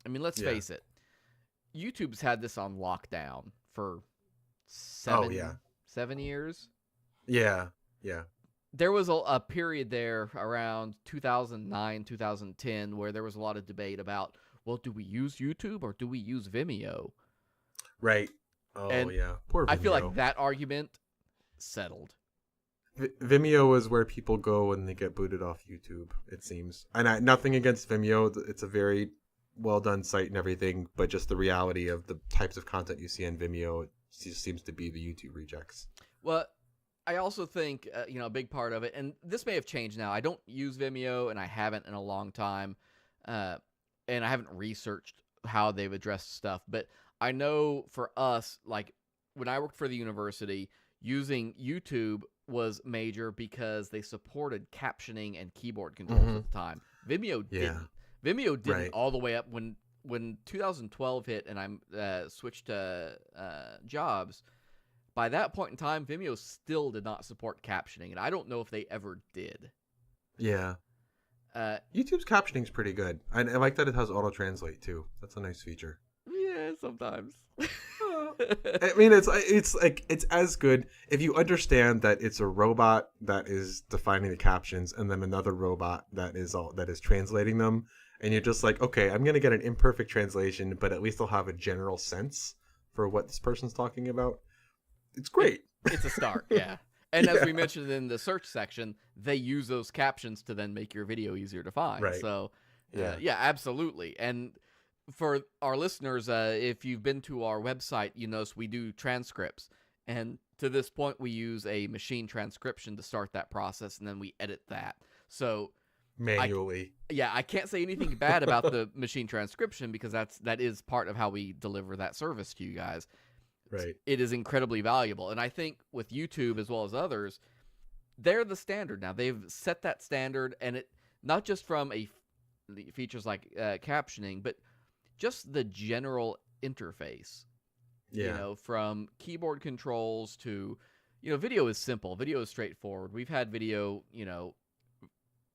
[SPEAKER 2] I mean, let's face it. YouTube's had this on lockdown for 7 years.
[SPEAKER 3] Yeah.
[SPEAKER 2] There was a period there around 2009, 2010 where there was a lot of debate about, well, do we use YouTube or do we use Vimeo?
[SPEAKER 3] Right. Oh, and yeah. Poor Vimeo.
[SPEAKER 2] I feel like that argument settled.
[SPEAKER 3] Vimeo is where people go when they get booted off YouTube, it seems. And nothing against Vimeo. It's a very well-done site and everything, but just the reality of the types of content you see on Vimeo, it just seems to be the YouTube rejects.
[SPEAKER 2] Well, I also think, a big part of it, and this may have changed now. I don't use Vimeo, and I haven't in a long time, and I haven't researched how they've addressed stuff, but I know for us, like, when I worked for the university, using YouTube was major because they supported captioning and keyboard controls at the time. Vimeo didn't. Vimeo didn't all the way up when 2012 hit and I switched to jobs. By that point in time, Vimeo still did not support captioning, and I don't know if they ever did.
[SPEAKER 3] Yeah. YouTube's captioning is pretty good. I like that it has auto-translate, too. That's a nice feature.
[SPEAKER 2] Yeah, sometimes.
[SPEAKER 3] I mean, it's as good if you understand that it's a robot that is defining the captions, and then another robot that is translating them, and you're just like, okay, I'm gonna get an imperfect translation, but at least I'll have a general sense for what this person's talking about. It's great.
[SPEAKER 2] It's a start, yeah. And as
[SPEAKER 3] Yeah.
[SPEAKER 2] we mentioned in the search section, they use those captions to then make your video easier to find.
[SPEAKER 3] Right.
[SPEAKER 2] So,
[SPEAKER 3] Yeah.
[SPEAKER 2] yeah, absolutely. And for our listeners, if you've been to our website, you notice we do transcripts. And to this point, we use a machine transcription to start that process, and then we edit that. So,
[SPEAKER 3] Manually.
[SPEAKER 2] I can't say anything bad about the machine transcription because that is part of how we deliver that service to you guys.
[SPEAKER 3] Right.
[SPEAKER 2] It is incredibly valuable. And I think with YouTube as well as others, they're the standard now. They've set that standard, and it not just from the features like captioning, but just the general interface.
[SPEAKER 3] Yeah.
[SPEAKER 2] You know, from keyboard controls to, video is simple. Video is straightforward. We've had video,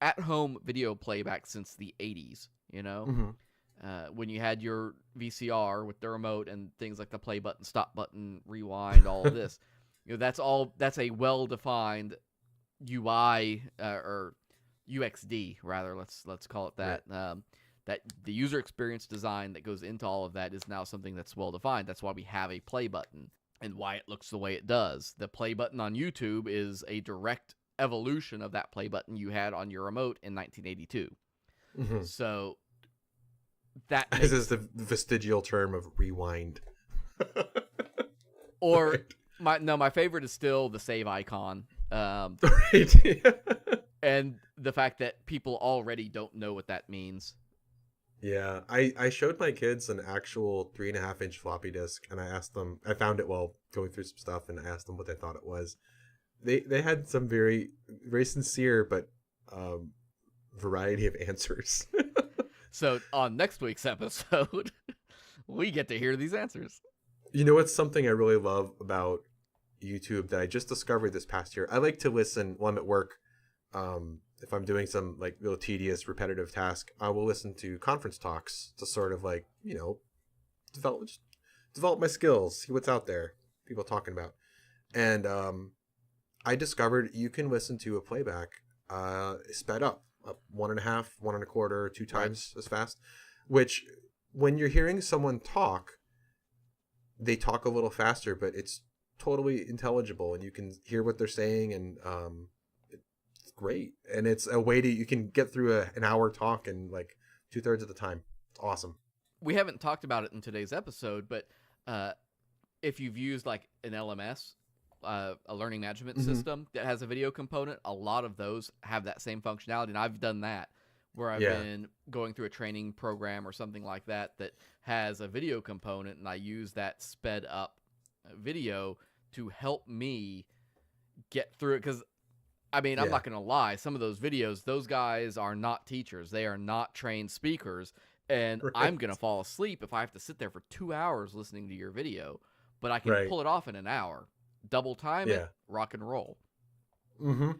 [SPEAKER 2] at-home video playback since the 80s,
[SPEAKER 3] Mm-hmm.
[SPEAKER 2] when you had your VCR with the remote and things like the play button, stop button, rewind, all of this. That's a well-defined UI or UXD rather. Let's call it that.
[SPEAKER 3] Right.
[SPEAKER 2] That the user experience design that goes into all of that is now something that's well-defined. That's why we have a play button and why it looks the way it does. The play button on YouTube is a direct evolution of that play button you had on your remote in 1982.
[SPEAKER 3] Mm-hmm.
[SPEAKER 2] So that
[SPEAKER 3] This is the vestigial term of rewind.
[SPEAKER 2] Or
[SPEAKER 3] Right.
[SPEAKER 2] my favorite is still the save icon.
[SPEAKER 3] Right.
[SPEAKER 2] And the fact that people already don't know what that means.
[SPEAKER 3] Yeah, I showed my kids an actual 3.5-inch floppy disk, and I asked them. I found it while going through some stuff, and I asked them what they thought it was. They had some very very sincere but variety of answers.
[SPEAKER 2] So on next week's episode, we get to hear these answers.
[SPEAKER 3] You know what's something I really love about YouTube that I just discovered this past year? I like to listen while I'm at work. If I'm doing some like real tedious, repetitive task, I will listen to conference talks to sort of like, develop my skills, see what's out there, people talking about. And I discovered you can listen to a playback sped up 1.5, 1.25, 2 times as fast, which when you're hearing someone talk, they talk a little faster, but it's totally intelligible and you can hear what they're saying, and it's great. And it's a way you can get through an hour talk in like 2/3 of the time. It's awesome.
[SPEAKER 2] We haven't talked about it in today's episode, but if you've used like an LMS, a learning management system that has a video component, a lot of those have that same functionality. And I've done that where I've been going through a training program or something like that has a video component, and I use that sped up video to help me get through it. Because, I'm not going to lie, some of those videos, those guys are not teachers. They are not trained speakers. And
[SPEAKER 3] Right.
[SPEAKER 2] I'm going to fall asleep if I have to sit there for 2 hours listening to your video. But I can pull it off in an hour. Double time it, rock and roll.
[SPEAKER 3] Mm-hmm.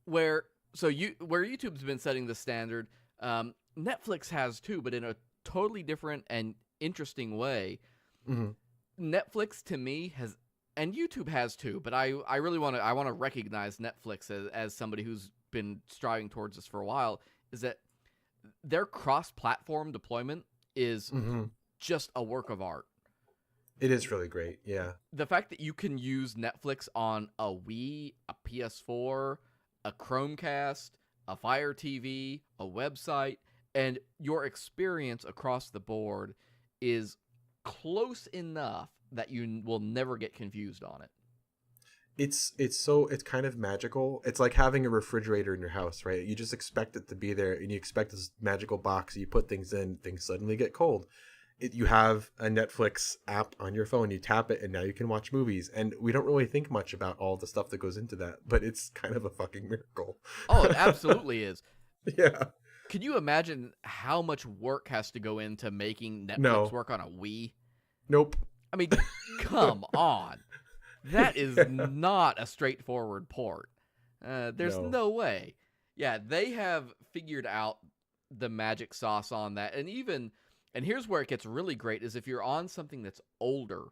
[SPEAKER 2] Where YouTube's been setting the standard, Netflix has too, but in a totally different and interesting way.
[SPEAKER 3] Mm-hmm.
[SPEAKER 2] Netflix to me has, and YouTube has too, but I really want to recognize Netflix as somebody who's been striving towards this for a while, is that their cross-platform deployment is just a work of art.
[SPEAKER 3] It is really great, yeah.
[SPEAKER 2] The fact that you can use Netflix on a Wii, a PS4, a Chromecast, a Fire TV, a website, and your experience across the board is close enough that you will never get confused on it.
[SPEAKER 3] It's kind of magical. It's like having a refrigerator in your house, right? You just expect it to be there, and you expect this magical box. You put things in, things suddenly get cold. You have a Netflix app on your phone, you tap it, and now you can watch movies. And we don't really think much about all the stuff that goes into that, but it's kind of a fucking miracle.
[SPEAKER 2] Oh, it absolutely is.
[SPEAKER 3] Yeah.
[SPEAKER 2] Can you imagine how much work has to go into making Netflix work on a Wii?
[SPEAKER 3] Nope.
[SPEAKER 2] Come on. That is not a straightforward port. There's no way. Yeah, they have figured out the magic sauce on that. And here's where it gets really great, is if you're on something that's older,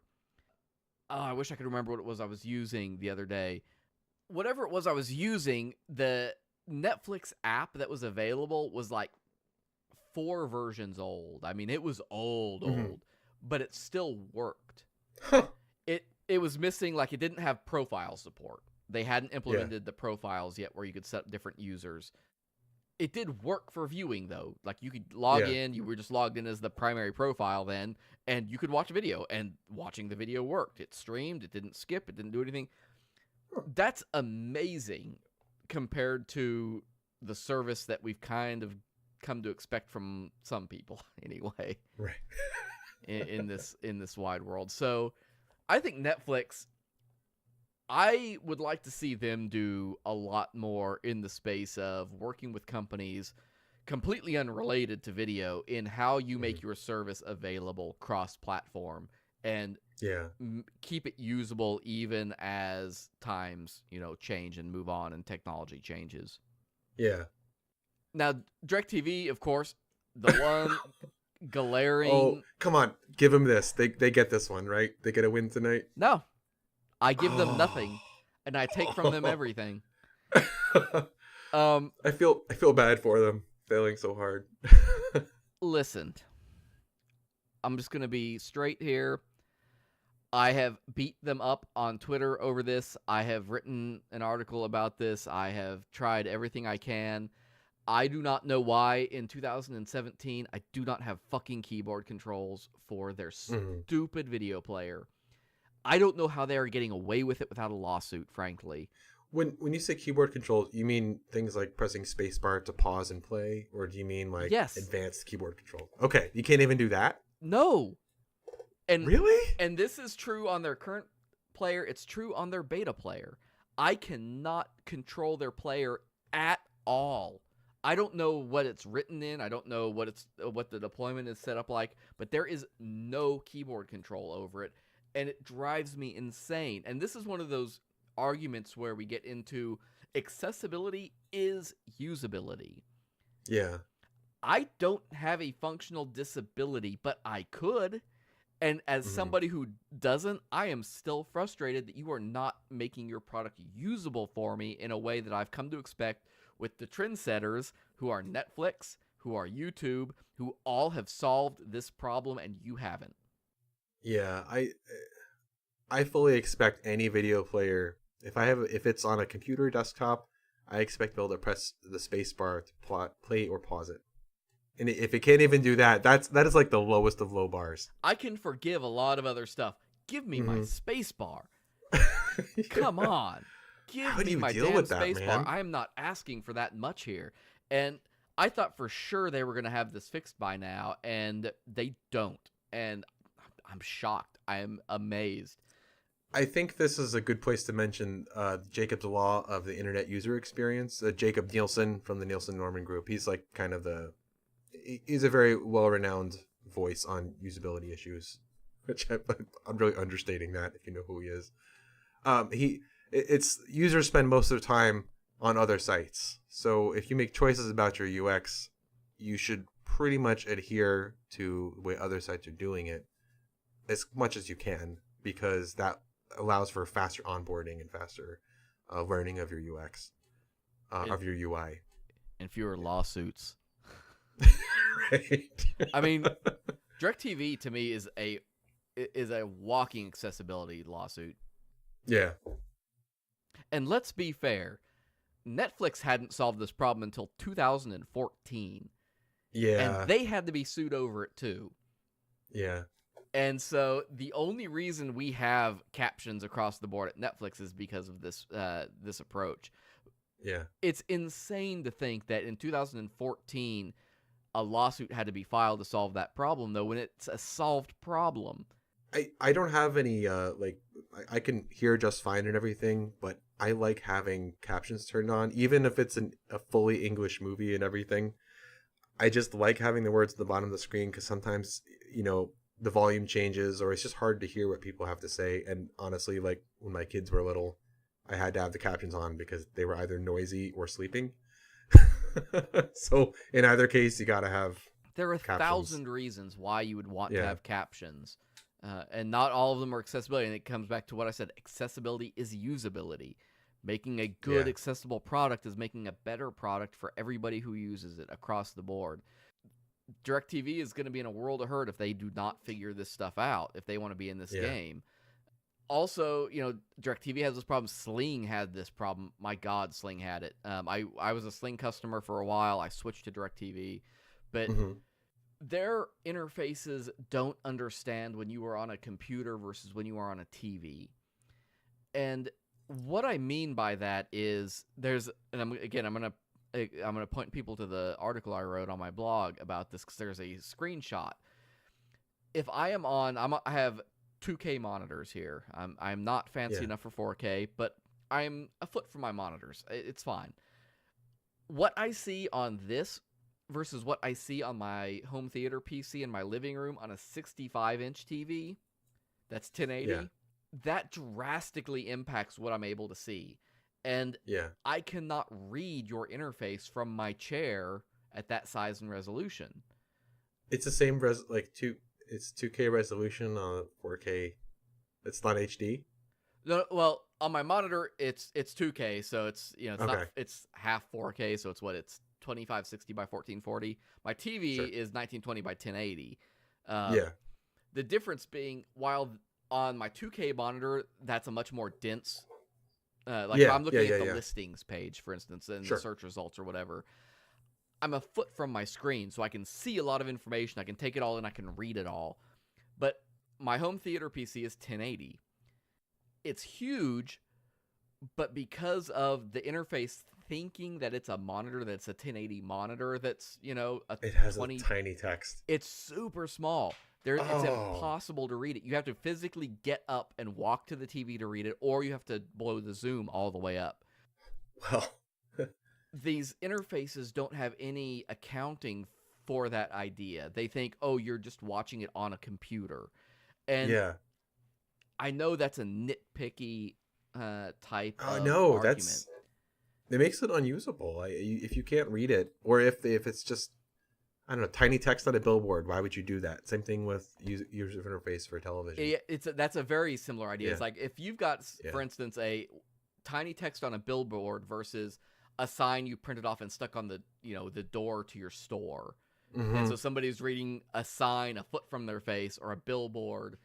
[SPEAKER 2] I wish I could remember what it was I was using the other day. Whatever it was I was using, the Netflix app that was available was like 4 versions old. I mean, it was old, but it still worked.
[SPEAKER 3] Huh.
[SPEAKER 2] It was missing, like, it didn't have profile support. They hadn't implemented the profiles yet where you could set up different users. It did work for viewing, though. Like, you could log in, you were just logged in as the primary profile then, and you could watch a video, and watching the video worked. It streamed, it didn't skip, it didn't do anything. That's amazing compared to the service that we've kind of come to expect from some people, anyway.
[SPEAKER 3] Right.
[SPEAKER 2] in this wide world. So I think Netflix, I would like to see them do a lot more in the space of working with companies completely unrelated to video in how you make your service available cross-platform and keep it usable even as times, change and move on and technology changes.
[SPEAKER 3] Yeah.
[SPEAKER 2] Now, DirecTV, of course, the one glaring...
[SPEAKER 3] Oh, come on. Give them this. They get this one, right? They get a win tonight?
[SPEAKER 2] No. I give them nothing, and I take from them everything.
[SPEAKER 3] I feel bad for them failing so hard.
[SPEAKER 2] Listen, I'm just going to be straight here. I have beat them up on Twitter over this. I have written an article about this. I have tried everything I can. I do not know why in 2017 I do not have fucking keyboard controls for their stupid video player. I don't know how they are getting away with it without a lawsuit, frankly.
[SPEAKER 3] When you say keyboard controls, you mean things like pressing spacebar to pause and play? Or do you mean like advanced keyboard control? Okay, you can't even do that?
[SPEAKER 2] No. And
[SPEAKER 3] really?
[SPEAKER 2] And this is true on their current player. It's true on their beta player. I cannot control their player at all. I don't know what it's written in. I don't know what the deployment is set up like, but there is no keyboard control over it, and it drives me insane. And this is one of those arguments where we get into accessibility is usability.
[SPEAKER 3] Yeah.
[SPEAKER 2] I don't have a functional disability, but I could. And as somebody who doesn't, I am still frustrated that you are not making your product usable for me in a way that I've come to expect with the trendsetters who are Netflix, who are YouTube, who all have solved this problem and you haven't.
[SPEAKER 3] Yeah, I fully expect any video player, if it's on a computer or desktop, I expect to be able to press the space bar to play or pause it. And if it can't even do that, that is like the lowest of low bars.
[SPEAKER 2] I can forgive a lot of other stuff. Give me my space bar. Come on. Give me my damn space bar. I am not asking for that much here. And I thought for sure they were going to have this fixed by now, and they don't. And I'm shocked. I am amazed.
[SPEAKER 3] I think this is a good place to mention Jacob's Law of the Internet User Experience. Jacob Nielsen from the Nielsen-Norman Group. He's like he's a very well-renowned voice on usability issues, which I'm really understating that if you know who he is. It's users spend most of their time on other sites. So if you make choices about your UX, you should pretty much adhere to the way other sites are doing it as much as you can, because that allows for faster onboarding and faster learning of your UX, of your UI.
[SPEAKER 2] And fewer lawsuits.
[SPEAKER 3] Right.
[SPEAKER 2] I mean, DirecTV to me is a walking accessibility lawsuit.
[SPEAKER 3] Yeah.
[SPEAKER 2] And let's be fair, Netflix hadn't solved this problem until 2014.
[SPEAKER 3] Yeah.
[SPEAKER 2] And they had to be sued over it too.
[SPEAKER 3] Yeah.
[SPEAKER 2] And so the only reason we have captions across the board at Netflix is because of this approach.
[SPEAKER 3] Yeah.
[SPEAKER 2] It's insane to think that in 2014 a lawsuit had to be filed to solve that problem, though, when it's a solved problem.
[SPEAKER 3] I don't have any I can hear just fine and everything, but I like having captions turned on, even if it's a fully English movie and everything. I just like having the words at the bottom of the screen, because sometimes, the volume changes, or it's just hard to hear what people have to say. And honestly, like when my kids were little, I had to have the captions on because they were either noisy or sleeping. So in either case, you got to have
[SPEAKER 2] There are
[SPEAKER 3] captions.
[SPEAKER 2] 1,000 reasons why you would want to have captions. And not all of them are accessibility. And it comes back to what I said. Accessibility is usability. Making a good,
[SPEAKER 3] Yeah.
[SPEAKER 2] accessible product is making a better product for everybody who uses it across the board. DirecTV is going to be in a world of hurt if they do not figure this stuff out, if they want to be in this
[SPEAKER 3] Yeah.
[SPEAKER 2] game. Also, DirecTV has this problem. Sling had this problem. My God, Sling had it. I was a Sling customer for a while. I switched to DirecTV. But
[SPEAKER 3] Hmm.
[SPEAKER 2] their interfaces don't understand when you are on a computer versus when you are on a TV. And what I mean by that is I'm gonna point people to the article I wrote on my blog about this because there's a screenshot. If I have 2K monitors here. I'm not fancy
[SPEAKER 3] Yeah.
[SPEAKER 2] enough for 4K, but I'm a foot from my monitors. It's fine. What I see on this versus what I see on my home theater PC in my living room on a 65-inch TV, that's 1080.
[SPEAKER 3] Yeah.
[SPEAKER 2] That drastically impacts what I'm able to see. And
[SPEAKER 3] Yeah.
[SPEAKER 2] I cannot read your interface from my chair at that size and resolution.
[SPEAKER 3] It's the same it's 2K resolution on 4K. It's not HD.
[SPEAKER 2] No, well, on my monitor it's 2K, so it's it's half 4K, so it's 2560 by 1440. My TV
[SPEAKER 3] Sure.
[SPEAKER 2] is 1920 by 1080.
[SPEAKER 3] Yeah.
[SPEAKER 2] The difference being, while on my 2K monitor, that's a much more dense. If I'm looking at the listings page, for instance, and
[SPEAKER 3] Sure.
[SPEAKER 2] the search results or whatever, I'm a foot from my screen, so I can see a lot of information. I can take it all in. I can read it all. But my home theater PC is 1080. It's huge, but because of the interface thinking that it's a monitor, that's a 1080 monitor, that's,
[SPEAKER 3] It has a tiny text.
[SPEAKER 2] it's super small. It's impossible to read it. You have to physically get up and walk to the TV to read it, or you have to blow the zoom all the way up.
[SPEAKER 3] Well,
[SPEAKER 2] These interfaces don't have any accounting for that idea. They think, oh, you're just watching it on a computer. And
[SPEAKER 3] yeah.
[SPEAKER 2] I know that's a nitpicky type of
[SPEAKER 3] no,
[SPEAKER 2] argument.
[SPEAKER 3] it makes it unusable. If you can't read it, or if it's just, I don't know, tiny text on a billboard, why would you do that? Same thing with user interface for television.
[SPEAKER 2] That's a very similar idea.
[SPEAKER 3] Yeah.
[SPEAKER 2] It's like if you've got, for instance, a tiny text on a billboard versus a sign you printed off and stuck on the the door to your store.
[SPEAKER 3] Mm-hmm.
[SPEAKER 2] And so somebody's reading a sign a foot from their face, or a billboard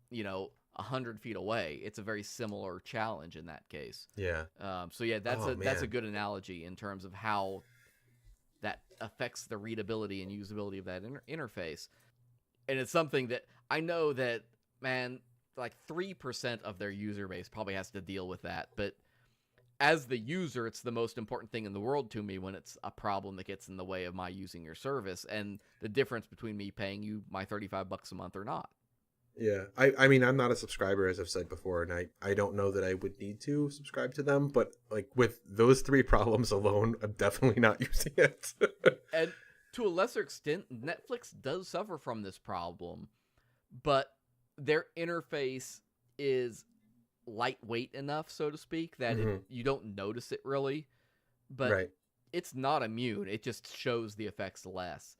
[SPEAKER 2] 100 feet away. It's a very similar challenge in that case.
[SPEAKER 3] Yeah.
[SPEAKER 2] That's a good analogy in terms of how that affects the readability and usability of that interface. And it's something that I know that, man, like 3% of their user base probably has to deal with that. But as the user, it's the most important thing in the world to me when it's a problem that gets in the way of my using your service, and the difference between me paying you my $35 a month or not.
[SPEAKER 3] Yeah. I mean, I'm not a subscriber, as I've said before, and I don't know that I would need to subscribe to them, but like with those 3 problems alone, I'm definitely not using it.
[SPEAKER 2] And to a lesser extent, Netflix does suffer from this problem, but their interface is lightweight enough, so to speak, that you don't notice it really, but it's not immune. It just shows the effects less.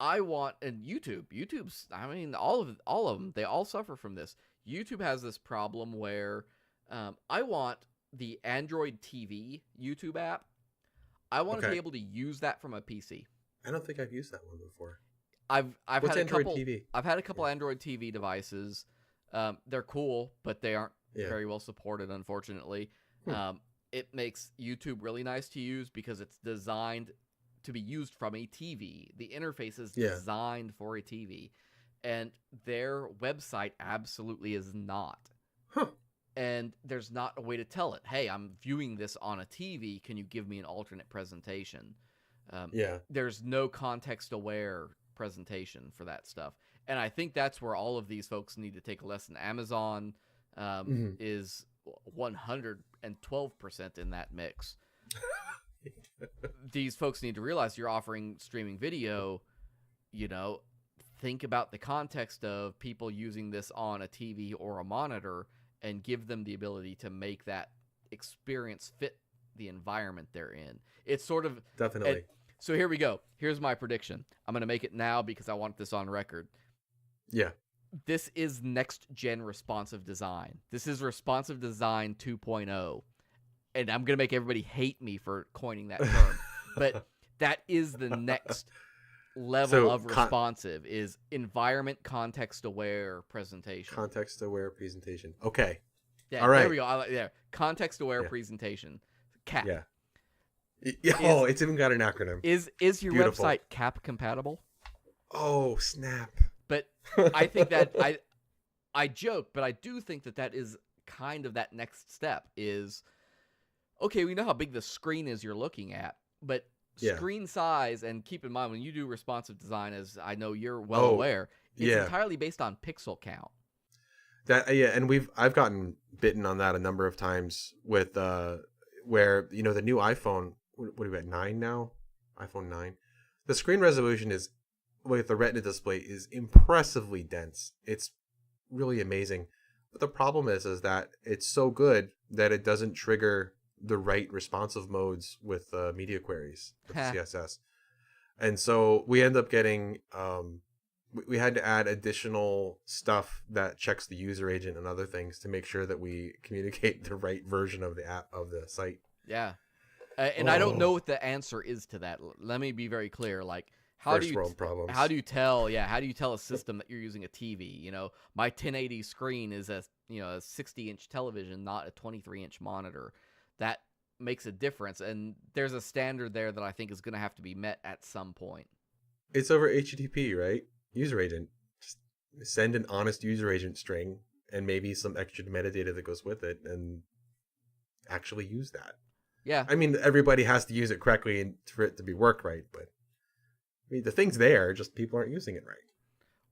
[SPEAKER 2] YouTube's, I mean, all of them, they all suffer from this. YouTube has this problem where I want the Android TV YouTube app. I want to be able to use that from a PC.
[SPEAKER 3] I don't think I've used that one before.
[SPEAKER 2] I've
[SPEAKER 3] What's
[SPEAKER 2] had
[SPEAKER 3] Android TV?
[SPEAKER 2] I've had a couple Android TV devices. They're cool, but they aren't very well supported, unfortunately. It makes YouTube really nice to use because it's designed to be used from a TV. The interface is designed for a TV, and their website absolutely is not. And there's not a way to tell it, hey, I'm viewing this on a TV. Can you give me an alternate presentation? There's no context-aware presentation for that stuff. And I think that's where all of these folks need to take a lesson. Amazon is 112% in that mix. These folks need to realize you're offering streaming video, think about the context of people using this on a TV or a monitor and give them the ability to make that experience fit the environment they're in. It's sort of...
[SPEAKER 3] Definitely.
[SPEAKER 2] So here we go. Here's my prediction. I'm going to make it now because I want this on record.
[SPEAKER 3] Yeah.
[SPEAKER 2] this is next-gen responsive design. This is responsive design 2.0. And I'm going to make everybody hate me for coining that term. But that is the next level of responsive, is environment context-aware presentation.
[SPEAKER 3] Context-aware presentation. Okay.
[SPEAKER 2] Yeah,
[SPEAKER 3] all right.
[SPEAKER 2] There we go. Yeah, context-aware presentation. CAP.
[SPEAKER 3] Yeah. Oh, it's even got an acronym.
[SPEAKER 2] Is your
[SPEAKER 3] Beautiful.
[SPEAKER 2] website CAP compatible?
[SPEAKER 3] Oh, snap.
[SPEAKER 2] But I think that I joke, but I do think that is kind of that next step is, okay, we know how big the screen is you're looking at, but screen size, and keep in mind when you do responsive design, as I know you're well aware, it's entirely based on pixel count.
[SPEAKER 3] And I've gotten bitten on that a number of times with where the new iPhone, what are we at, 9 now? iPhone 9. The screen resolution is, with the Retina display, is impressively dense. It's really amazing. But the problem is that it's so good that it doesn't trigger the right responsive modes with media queries with CSS. And so we end up getting we had to add additional stuff that checks the user agent and other things to make sure that we communicate the right version of the app, of the site.
[SPEAKER 2] Yeah. And I don't know what the answer is to that. Let me be very clear. Like, how do you tell a system that you're using a TV? My 1080 screen is a 60-inch television, not a 23-inch monitor. That makes a difference, and there's a standard there that I think is going to have to be met at some point.
[SPEAKER 3] It's over HTTP, right? User agent. Just send an honest user agent string and maybe some extra metadata that goes with it, and actually use that.
[SPEAKER 2] Yeah.
[SPEAKER 3] I mean, everybody has to use it correctly and for it to be work right, but I mean, the thing's there, just people aren't using it right.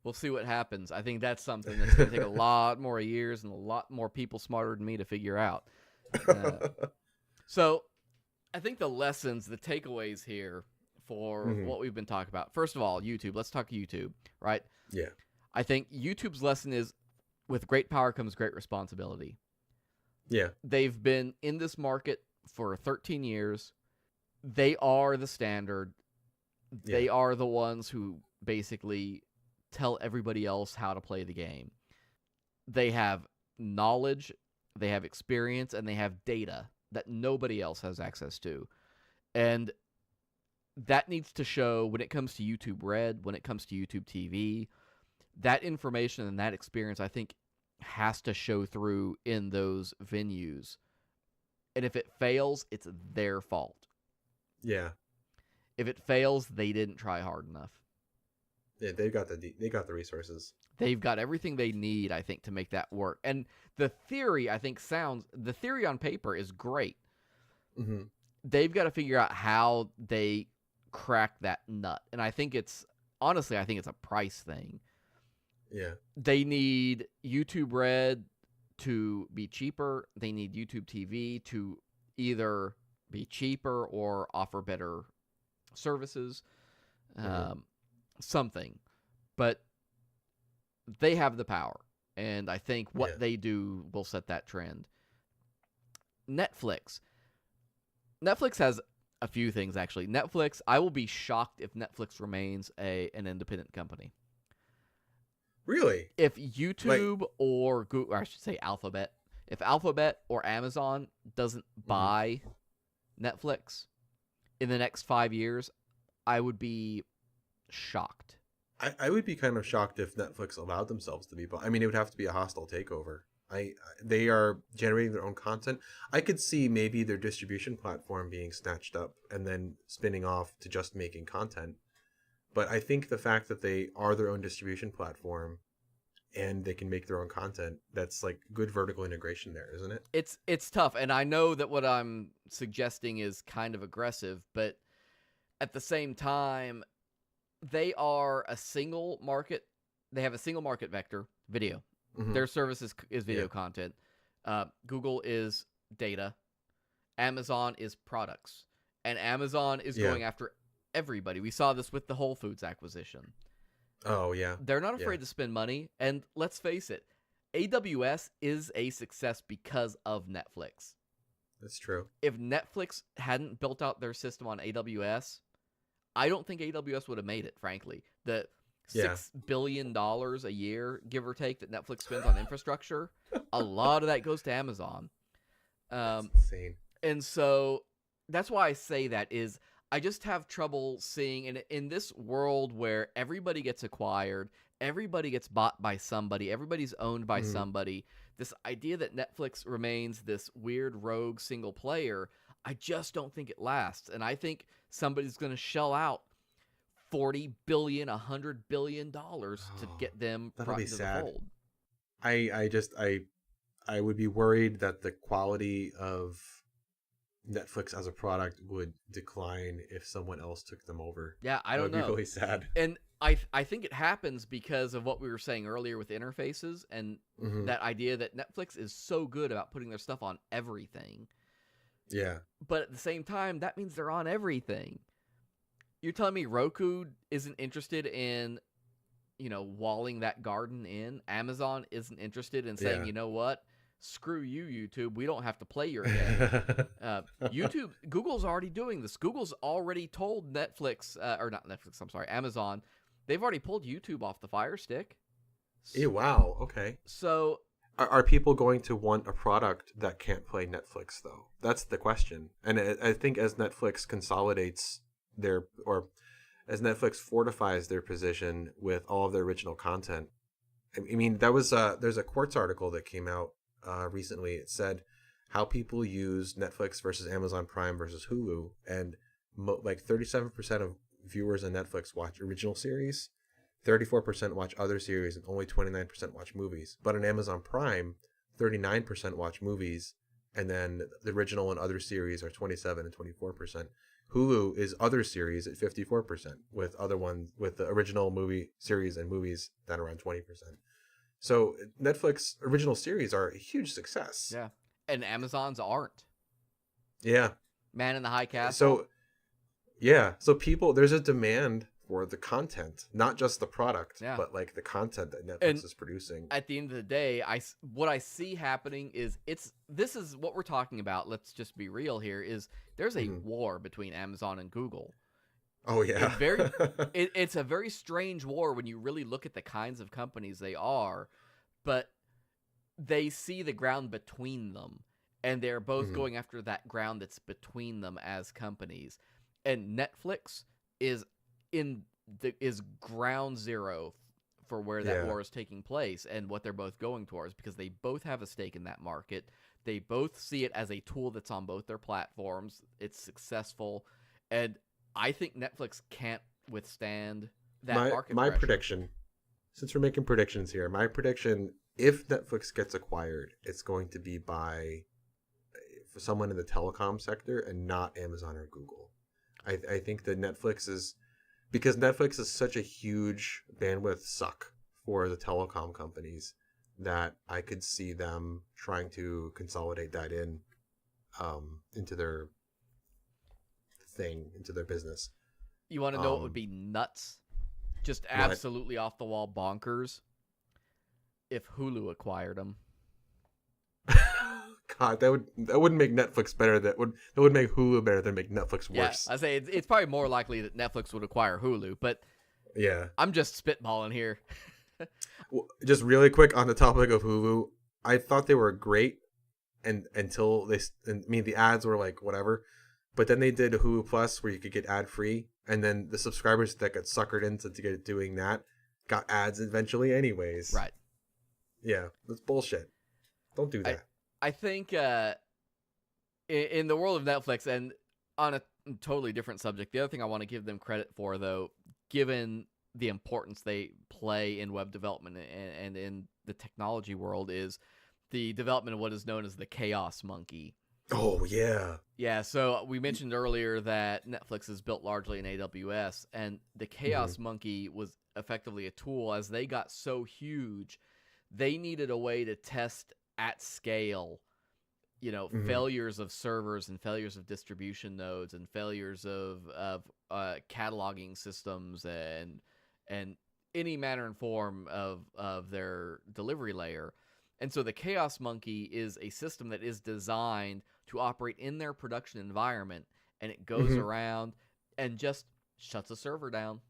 [SPEAKER 2] We'll see what happens. I think that's something that's going to take a lot more years and a lot more people smarter than me to figure out. So I think the lessons, the takeaways here for what we've been talking about. First of all, YouTube. Let's talk YouTube, right?
[SPEAKER 3] Yeah.
[SPEAKER 2] I think YouTube's lesson is, with great power comes great responsibility.
[SPEAKER 3] Yeah.
[SPEAKER 2] They've been in this market for 13 years. They are the standard. They are the ones who basically tell everybody else how to play the game. They have knowledge, they have experience, and they have data that nobody else has access to. And that needs to show when it comes to YouTube Red, when it comes to YouTube TV. That information and that experience, I think, has to show through in those venues. And if it fails, it's their fault.
[SPEAKER 3] Yeah.
[SPEAKER 2] If it fails, they didn't try hard enough.
[SPEAKER 3] Yeah, they got the resources.
[SPEAKER 2] They've got everything they need, I think, to make that work. And the theory, I think, the theory on paper is great.
[SPEAKER 3] Mm-hmm.
[SPEAKER 2] They've got to figure out how they crack that nut. And I think it's a price thing.
[SPEAKER 3] Yeah.
[SPEAKER 2] They need YouTube Red to be cheaper. They need YouTube TV to either be cheaper or offer better services. Something. But they have the power. And I think what they do will set that trend. Netflix has a few things, actually. Netflix, I will be shocked if Netflix remains an independent company.
[SPEAKER 3] Really?
[SPEAKER 2] If YouTube or Google, or I should say Alphabet, if Alphabet or Amazon doesn't buy Netflix in the next 5 years, I would be shocked.
[SPEAKER 3] I would be kind of shocked if Netflix allowed themselves to be bought. I mean, it would have to be a hostile takeover. They are generating their own content. I could see maybe their distribution platform being snatched up and then spinning off to just making content. But I think the fact that they are their own distribution platform and they can make their own content, that's like good vertical integration there, isn't it?
[SPEAKER 2] It's tough, and I know that what I'm suggesting is kind of aggressive, but at the same time, they are a single market. They have a single market vector, video. Mm-hmm. Their service is video content. Google is data. Amazon is products. And Amazon is going after everybody. We saw this with the Whole Foods acquisition.
[SPEAKER 3] Oh, yeah.
[SPEAKER 2] They're not afraid to spend money. And let's face it, AWS is a success because of Netflix.
[SPEAKER 3] That's true.
[SPEAKER 2] If Netflix hadn't built out their system on AWS, I don't think AWS would have made it, frankly.
[SPEAKER 3] Yeah.
[SPEAKER 2] $6 billion a year, give or take, that Netflix spends on infrastructure. A lot of that goes to Amazon.
[SPEAKER 3] That's insane.
[SPEAKER 2] And so that's why I say that is I just have trouble seeing in this world where everybody gets acquired, everybody gets bought by somebody, everybody's owned by somebody, this idea that Netflix remains this weird rogue single player, I just don't think it lasts. And I think somebody's going to shell out $40 billion, $100 billion to get them
[SPEAKER 3] that'll be
[SPEAKER 2] into
[SPEAKER 3] sad.
[SPEAKER 2] the fold.
[SPEAKER 3] I would be worried that the quality of Netflix as a product would decline if someone else took them over.
[SPEAKER 2] Yeah, I don't know.
[SPEAKER 3] That would be really sad.
[SPEAKER 2] And I think it happens because of what we were saying earlier with interfaces and that idea that Netflix is so good about putting their stuff on everything.
[SPEAKER 3] Yeah.
[SPEAKER 2] But at the same time, that means they're on everything. You're telling me Roku isn't interested in, walling that garden in? Amazon isn't interested in saying, you know what? Screw you, YouTube. We don't have to play your game. Google's already doing this. Google's already told Netflix, or not Netflix, I'm sorry, Amazon, they've already pulled YouTube off the Fire Stick.
[SPEAKER 3] Wow. Okay.
[SPEAKER 2] So
[SPEAKER 3] are people going to want a product that can't play Netflix, though? That's the question. And I think as Netflix consolidates as Netflix fortifies their position with all of their original content, I mean, there's a Quartz article that came out recently. It said how people use Netflix versus Amazon Prime versus Hulu, and 37% of viewers on Netflix watch original series, 34% watch other series, and only 29% watch movies. But on Amazon Prime, 39% watch movies, and then the original and other series are 27 and 24%. Hulu is other series at 54%, with the original movie series and movies down around 20%. So Netflix original series are a huge success.
[SPEAKER 2] Yeah, and Amazon's aren't.
[SPEAKER 3] Yeah.
[SPEAKER 2] Man in the High Castle.
[SPEAKER 3] So, yeah. So there's a demand for the content, not just the product, but like the content that Netflix is producing.
[SPEAKER 2] At the end of the day, what I see happening is this is what we're talking about. Let's just be real here. Is there's a war between Amazon and Google.
[SPEAKER 3] Oh yeah,
[SPEAKER 2] it's a very strange war when you really look at the kinds of companies they are, but they see the ground between them, and they're both going after that ground that's between them as companies. And Netflix is ground zero for where that war is taking place and what they're both going towards, because they both have a stake in that market. They both see it as a tool that's on both their platforms. It's successful, and I think Netflix can't withstand that market pressure.
[SPEAKER 3] Prediction, since we're making predictions here, my prediction, if Netflix gets acquired, it's going to be by someone in the telecom sector and not Amazon or Google. I think that because Netflix is such a huge bandwidth suck for the telecom companies, that I could see them trying to consolidate that into their into their business.
[SPEAKER 2] You want to know what would be nuts? Just absolutely off the wall bonkers? If Hulu acquired them.
[SPEAKER 3] God, that wouldn't make Netflix better. That would make Hulu better than make Netflix worse.
[SPEAKER 2] Yeah, I say it's probably more likely that Netflix would acquire Hulu, but
[SPEAKER 3] yeah,
[SPEAKER 2] I'm just spitballing here.
[SPEAKER 3] Well, just really quick on the topic of Hulu, I thought they were great, until the ads were like whatever, but then they did a Hulu Plus where you could get ad free, and then the subscribers that got suckered into doing that got ads eventually anyways.
[SPEAKER 2] Right.
[SPEAKER 3] Yeah, that's bullshit. Don't do that.
[SPEAKER 2] I think in the world of Netflix, and on a totally different subject, the other thing I want to give them credit for, though, given the importance they play in web development and in the technology world, is the development of what is known as the Chaos Monkey.
[SPEAKER 3] Oh, yeah.
[SPEAKER 2] Yeah, so we mentioned earlier that Netflix is built largely in AWS, and the Chaos Monkey was effectively a tool. As they got so huge, they needed a way to test at scale, failures of servers and failures of distribution nodes and failures of cataloging systems and any manner and form of their delivery layer. And so the Chaos Monkey is a system that is designed to operate in their production environment, and it goes around and just shuts a server down.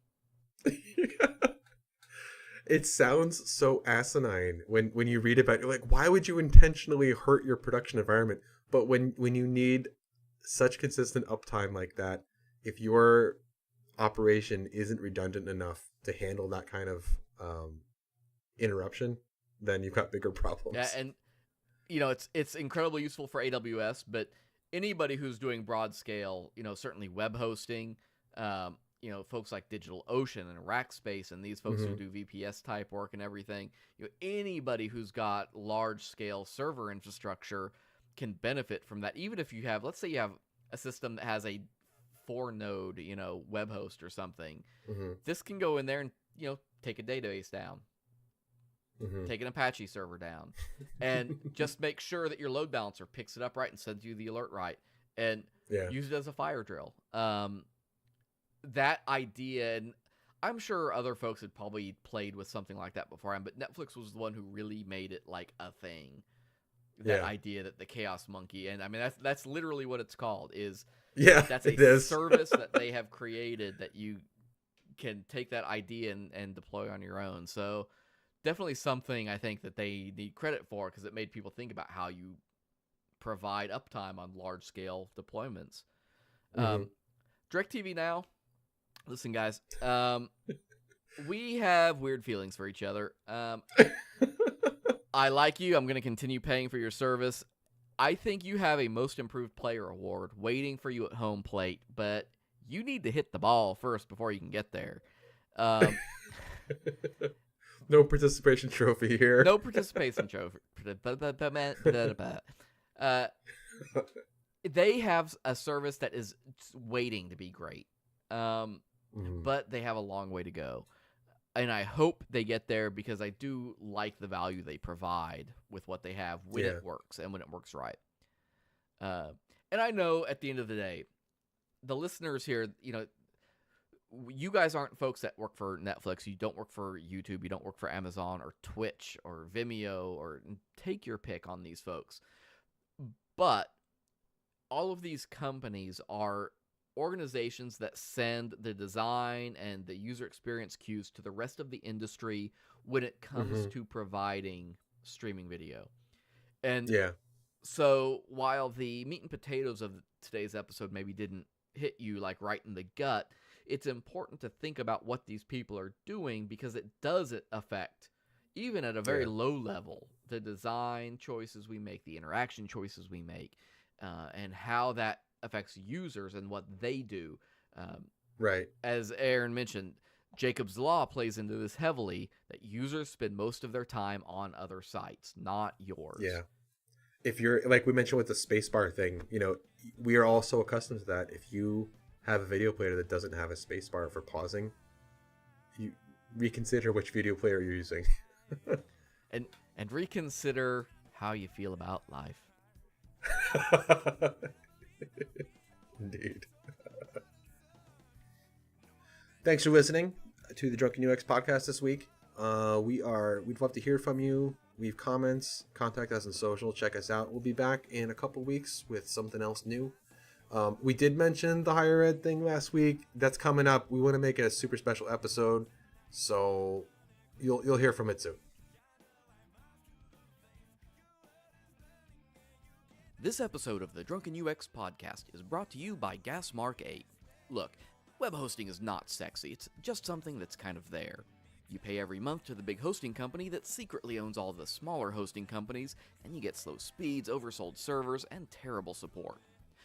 [SPEAKER 3] It sounds so asinine when you read about it. You're like, why would you intentionally hurt your production environment? But when you need such consistent uptime like that, if your operation isn't redundant enough to handle that kind of interruption, then you've got bigger problems.
[SPEAKER 2] Yeah, and it's incredibly useful for AWS, but anybody who's doing broad scale, certainly web hosting, folks like DigitalOcean and Rackspace and these folks who do VPS type work and everything, anybody who's got large scale server infrastructure can benefit from that. Even if you have, let's say you have a system that has a 4-node, web host or something, this can go in there and, take a database down. Take an Apache server down, and just make sure that your load balancer picks it up right and sends you the alert right, and use it as a fire drill. That idea, and I'm sure other folks had probably played with something like that before, but Netflix was the one who really made it like a thing. That idea that the Chaos Monkey, and I mean that's literally what it's called. That's a service that they have created that you can take that idea and deploy on your own. So definitely something I think that they need credit for, because it made people think about how you provide uptime on large-scale deployments. DirecTV Now, listen, guys, we have weird feelings for each other. I like you. I'm going to continue paying for your service. I think you have a Most Improved Player award waiting for you at home plate, but you need to hit the ball first before you can get there.
[SPEAKER 3] No participation trophy here.
[SPEAKER 2] No participation trophy. They have a service that is waiting to be great, but they have a long way to go. And I hope they get there, because I do like the value they provide with what they have when it works and when it works right. And I know at the end of the day, the listeners here, you guys aren't folks that work for Netflix. You don't work for YouTube. You don't work for Amazon or Twitch or Vimeo, or take your pick on these folks. But all of these companies are organizations that send the design and the user experience cues to the rest of the industry when it comes to providing streaming video. And so while the meat and potatoes of today's episode maybe didn't hit you like right in the gut, it's important to think about what these people are doing, because it does affect, even at a very low level, the design choices we make, the interaction choices we make, and how that affects users and what they do.
[SPEAKER 3] Right. As
[SPEAKER 2] Aaron mentioned, Jacob's Law plays into this heavily, that users spend most of their time on other sites, not yours.
[SPEAKER 3] Yeah. If you're, like we mentioned with the spacebar thing, we are all so accustomed to that. If you have a video player that doesn't have a spacebar for pausing, you reconsider which video player you're using.
[SPEAKER 2] and reconsider how you feel about life.
[SPEAKER 3] Indeed. Thanks for listening to the Drunken UX podcast this week. We'd love to hear from you. Leave comments, contact us on social, check us out. We'll be back in a couple weeks with something else new. We did mention the higher ed thing last week. That's coming up. We want to make it a super special episode, so you'll hear from it soon.
[SPEAKER 2] This episode of the Drunken UX podcast is brought to you by Gasmark 8. Look, web hosting is not sexy. It's just something that's kind of there. You pay every month to the big hosting company that secretly owns all the smaller hosting companies, and you get slow speeds, oversold servers, and terrible support.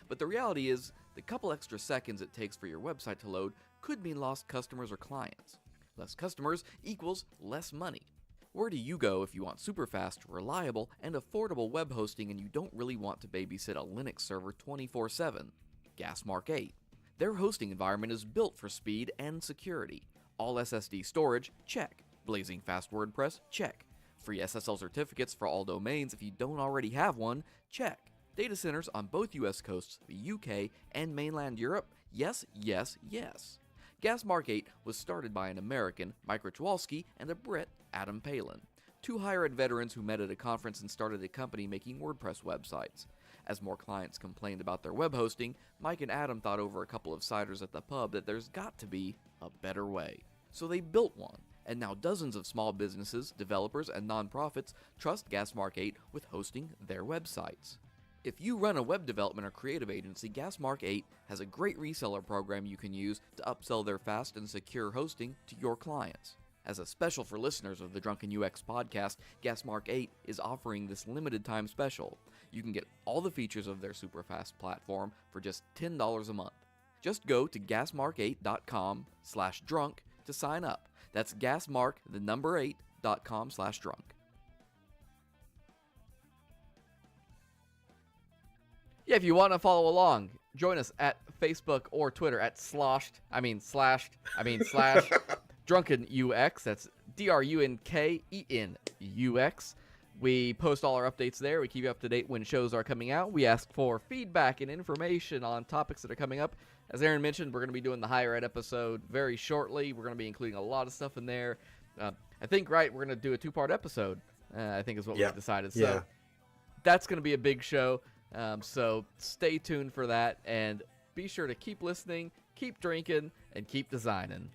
[SPEAKER 2] But the reality is, the couple extra seconds it takes for your website to load could mean lost customers or clients. Less customers equals less money. Where do you go if you want super fast, reliable, and affordable web hosting and you don't really want to babysit a Linux server 24/7? Gasmark 8. Their hosting environment is built for speed and security. All SSD storage? Check. Blazing fast WordPress? Check. Free SSL certificates for all domains if you don't already have one? Check. Data centers on both US coasts, the UK, and mainland Europe? Yes, yes, yes. Gasmark 8 was started by an American, Mike Richwalski, and a Brit, Adam Palin, two higher ed veterans who met at a conference and started a company making WordPress websites. As more clients complained about their web hosting, Mike and Adam thought over a couple of ciders at the pub that there's got to be a better way. So they built one, and now dozens of small businesses, developers, and nonprofits trust Gasmark 8 with hosting their websites. If you run a web development or creative agency, Gasmark 8 has a great reseller program you can use to upsell their fast and secure hosting to your clients. As a special for listeners of the Drunken UX podcast, Gasmark 8 is offering this limited time special. You can get all the features of their super fast platform for just $10 a month. Just go to gasmark8.com/drunk to sign up. That's gasmark8.com/drunk. Yeah, if you want to follow along, join us at Facebook or Twitter at slash Drunken UX. That's DRUNKENUX. We post all our updates there. We keep you up to date when shows are coming out. We ask for feedback and information on topics that are coming up. As Aaron mentioned, we're going to be doing the higher ed episode very shortly. We're going to be including a lot of stuff in there. I think, we're going to do a 2-part episode, I think is what we've decided. So that's going to be a big show. So stay tuned for that, and be sure to keep listening, keep drinking, and keep designing.